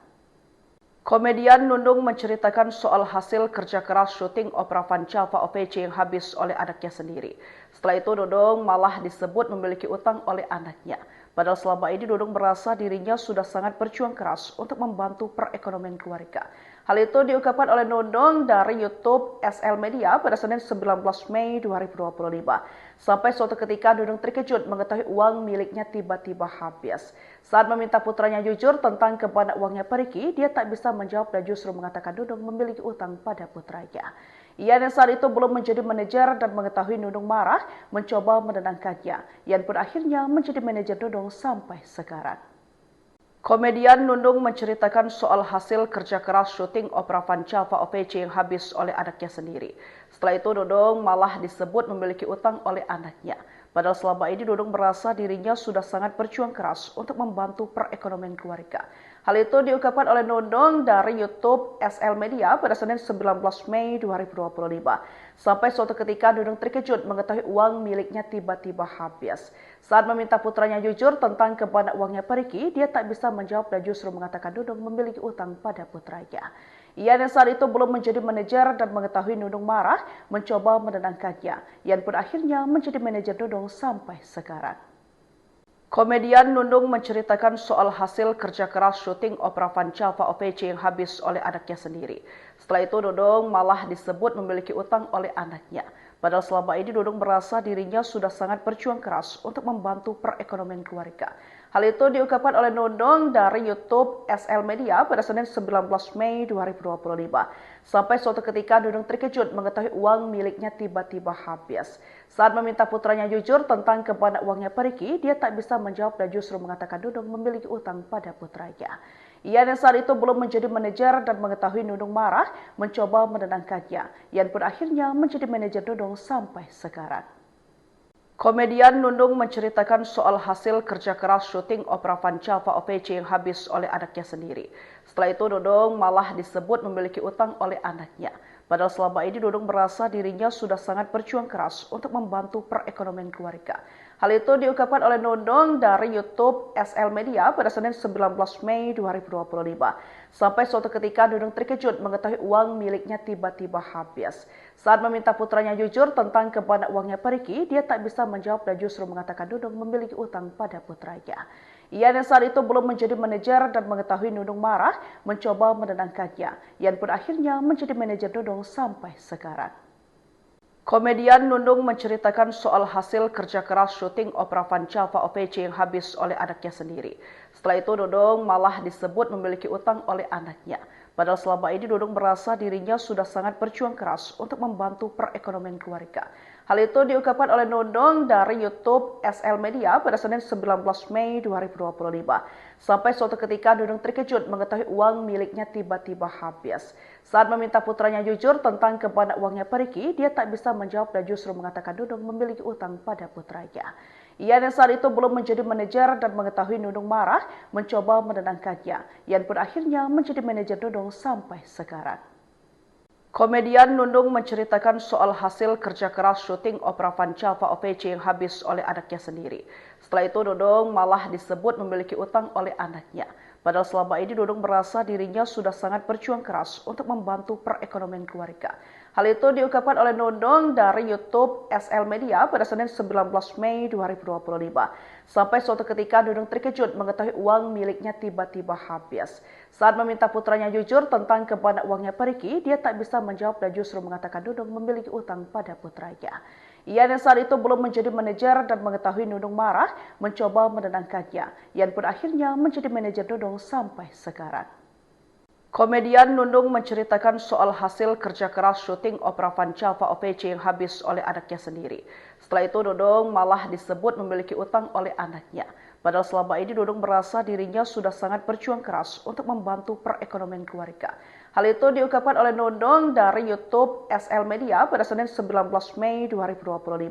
Komedian Nunung menceritakan soal hasil kerja keras syuting opera Vancava OPC yang habis oleh anaknya sendiri. Setelah itu Nunung malah disebut memiliki utang oleh anaknya. Padahal selama ini Nunung merasa dirinya sudah sangat berjuang keras untuk membantu perekonomian keluarga. Hal itu diungkapkan oleh Nunung dari YouTube SL Media pada Senin 19 Mei 2025. Sampai suatu ketika Nunung terkejut mengetahui uang miliknya tiba-tiba habis. Saat meminta putranya jujur tentang kemana uangnya pergi, dia tak bisa menjawab dan justru mengatakan Nunung memiliki utang pada putranya. Ia yang saat itu belum menjadi manajer dan mengetahui Nunung marah, mencoba menenangkannya. Ian pun akhirnya menjadi manajer Nunung sampai sekarang. Komedian Nunung menceritakan soal hasil kerja keras syuting opera Vancava OPC yang habis oleh anaknya sendiri. Setelah itu Nunung malah disebut memiliki utang oleh anaknya. Padahal selama ini Nunung merasa dirinya sudah sangat berjuang keras untuk membantu perekonomian keluarga. Hal itu diungkapkan oleh Nunung dari YouTube SL Media pada Senin 19 Mei 2025. Sampai suatu ketika Nunung terkejut mengetahui uang miliknya tiba-tiba habis. Saat meminta putranya jujur tentang kemana uangnya pergi, dia tak bisa menjawab dan justru mengatakan Nunung memiliki utang pada putranya. Ia yang saat itu belum menjadi manajer dan mengetahui Nunung marah, mencoba menenangkannya. Ian pun akhirnya menjadi manajer Nunung sampai sekarang. Komedian Nunung menceritakan soal hasil kerja keras syuting opera Vancava OPC yang habis oleh anaknya sendiri. Setelah itu Nunung malah disebut memiliki utang oleh anaknya. Padahal selama ini Nunung merasa dirinya sudah sangat berjuang keras untuk membantu perekonomian keluarga. Hal itu diungkapkan oleh Nunung dari YouTube SL Media pada Senin 19 Mei 2025. Sampai suatu ketika Nunung terkejut mengetahui uang miliknya tiba-tiba habis. Saat meminta putranya jujur tentang kemana uangnya pergi, dia tak bisa menjawab dan justru mengatakan Nunung memiliki utang pada putranya. Ia yang saat itu belum menjadi manajer dan mengetahui Nunung marah, mencoba menenangkannya. Ian pun akhirnya menjadi manajer Nunung sampai sekarang. Komedian Nunung menceritakan soal hasil kerja keras syuting opera Vancava OPC yang habis oleh anaknya sendiri. Setelah itu Nunung malah disebut memiliki utang oleh anaknya. Padahal selama ini Nunung merasa dirinya sudah sangat berjuang keras untuk membantu perekonomian keluarga. Hal itu diungkapkan oleh Nunung dari YouTube SL Media pada Senin 19 Mei 2025. Sampai suatu ketika Nunung terkejut mengetahui uang miliknya tiba-tiba habis. Saat meminta putranya jujur tentang kemana uangnya pergi, dia tak bisa menjawab dan justru mengatakan Nunung memiliki utang pada putranya. Ian yang saat itu belum menjadi manajer dan mengetahui Nunung marah, mencoba menenangkannya. Ian pun akhirnya menjadi manajer Nunung sampai sekarang. Komedian Nunung menceritakan soal hasil kerja keras syuting opera Vancava OPC yang habis oleh anaknya sendiri. Setelah itu Nunung malah disebut memiliki utang oleh anaknya. Padahal selama ini Nunung merasa dirinya sudah sangat berjuang keras untuk membantu perekonomian keluarga. Hal itu diungkapkan oleh Nunung dari YouTube SL Media pada Senin 19 Mei 2025. Sampai suatu ketika Nunung terkejut mengetahui uang miliknya tiba-tiba habis. Saat meminta putranya jujur tentang kemana uangnya pergi, dia tak bisa menjawab dan justru mengatakan Nunung memiliki utang pada putranya. Ian yang saat itu belum menjadi manajer dan mengetahui Nunung marah, mencoba menenangkannya. Ian pun akhirnya menjadi manajer Nunung sampai sekarang. Komedian Nunung menceritakan soal hasil kerja keras syuting opera Vancava OPC yang habis oleh anaknya sendiri. Setelah itu Nunung malah disebut memiliki utang oleh anaknya. Padahal selama ini Nunung merasa dirinya sudah sangat berjuang keras untuk membantu perekonomian keluarga. Hal itu diungkapkan oleh Nunung dari YouTube SL Media pada Senin 19 Mei 2025. Sampai suatu ketika Nunung terkejut mengetahui uang miliknya tiba-tiba habis. Saat meminta putranya jujur tentang kemana uangnya pergi, dia tak bisa menjawab dan justru mengatakan Nunung memiliki utang pada putranya. Ian yang saat itu belum menjadi manajer dan mengetahui Nunung marah, mencoba menenangkannya. Ian pun akhirnya menjadi manajer Nunung sampai sekarang. Komedian Nunung menceritakan soal hasil kerja keras syuting opera Vancava OPC yang habis oleh anaknya sendiri. Setelah itu Nunung malah disebut memiliki utang oleh anaknya. Padahal selama ini Nunung merasa dirinya sudah sangat berjuang keras untuk membantu perekonomian keluarga. Hal itu diungkapkan oleh Nunung dari YouTube SL Media pada Senin 19 Mei 2025.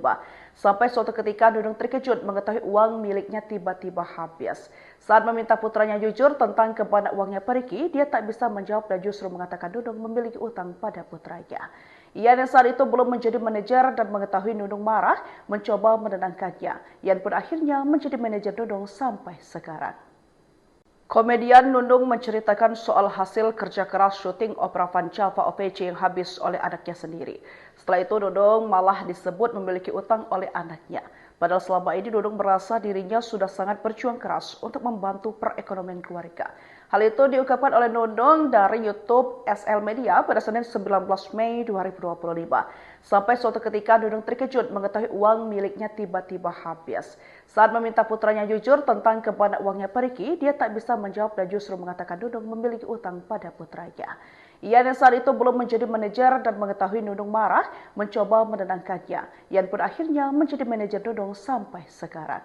Sampai suatu ketika Nunung terkejut mengetahui uang miliknya tiba-tiba habis. Saat meminta putranya jujur tentang kemana uangnya pergi, dia tak bisa menjawab dan justru mengatakan Nunung memiliki utang pada putranya. Ian yang saat itu belum menjadi manajer dan mengetahui Nunung marah, mencoba menenangkannya. Ian pun akhirnya menjadi manajer Nunung sampai sekarang. Komedian Nunung menceritakan soal hasil kerja keras syuting opera Vancava OPC yang habis oleh anaknya sendiri. Setelah itu Nunung malah disebut memiliki utang oleh anaknya. Padahal selama ini Nunung merasa dirinya sudah sangat berjuang keras untuk membantu perekonomian keluarga. Hal itu diungkapkan oleh Nunung dari YouTube SL Media pada Senin 19 Mei 2025. Sampai suatu ketika Nunung terkejut mengetahui uang miliknya tiba-tiba habis. Saat meminta putranya jujur tentang kemana uangnya pergi, dia tak bisa menjawab dan justru mengatakan Nunung memiliki utang pada putranya. Ian yang saat itu belum menjadi manajer dan mengetahui Nunung marah, mencoba menenangkannya. Ian pun akhirnya menjadi manajer Nunung sampai sekarang.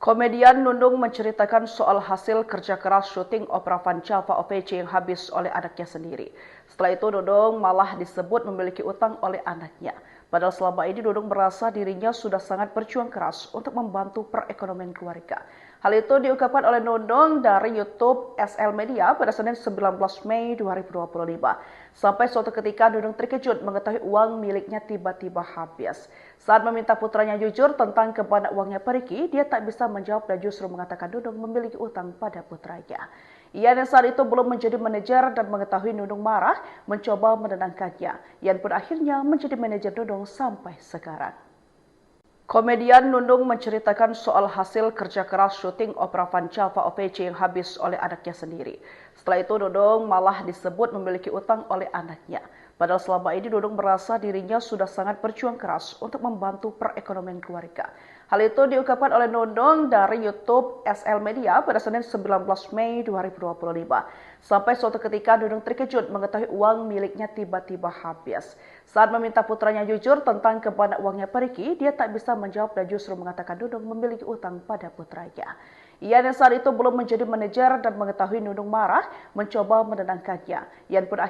Komedian Nunung menceritakan soal hasil kerja keras syuting opera Vancava OPC yang habis oleh anaknya sendiri. Setelah itu Nunung malah disebut memiliki utang oleh anaknya. Padahal selama ini Nunung merasa dirinya sudah sangat berjuang keras untuk membantu perekonomian keluarga. Hal itu diungkapkan oleh Nunung dari YouTube SL Media pada Senin 19 Mei 2025. Sampai suatu ketika Nunung terkejut mengetahui uang miliknya tiba-tiba habis. Saat meminta putranya jujur tentang kemana uangnya pergi, dia tak bisa menjawab dan justru mengatakan Nunung memiliki utang pada putranya. Ian yang saat itu belum menjadi manajer dan mengetahui Nunung marah, mencoba menenangkannya. Ian pun akhirnya menjadi manajer Nunung sampai sekarang. Komedian Nunung menceritakan soal hasil kerja keras syuting opera Vancava OPC yang habis oleh anaknya sendiri. Setelah itu Nunung malah disebut memiliki utang oleh anaknya. Padahal selama ini Nunung merasa dirinya sudah sangat berjuang keras untuk membantu perekonomian keluarga. Hal itu diungkapkan oleh Nunung dari YouTube SL Media pada Senin 19 Mei 2025. Sampai suatu ketika Nunung terkejut mengetahui uang miliknya tiba-tiba habis. Saat meminta putranya jujur tentang kemana uangnya pergi, dia tak bisa menjawab dan justru mengatakan Nunung memiliki utang pada putranya. Ian yang saat itu belum menjadi manajer dan mengetahui Nunung marah, mencoba menenangkannya. Ian pun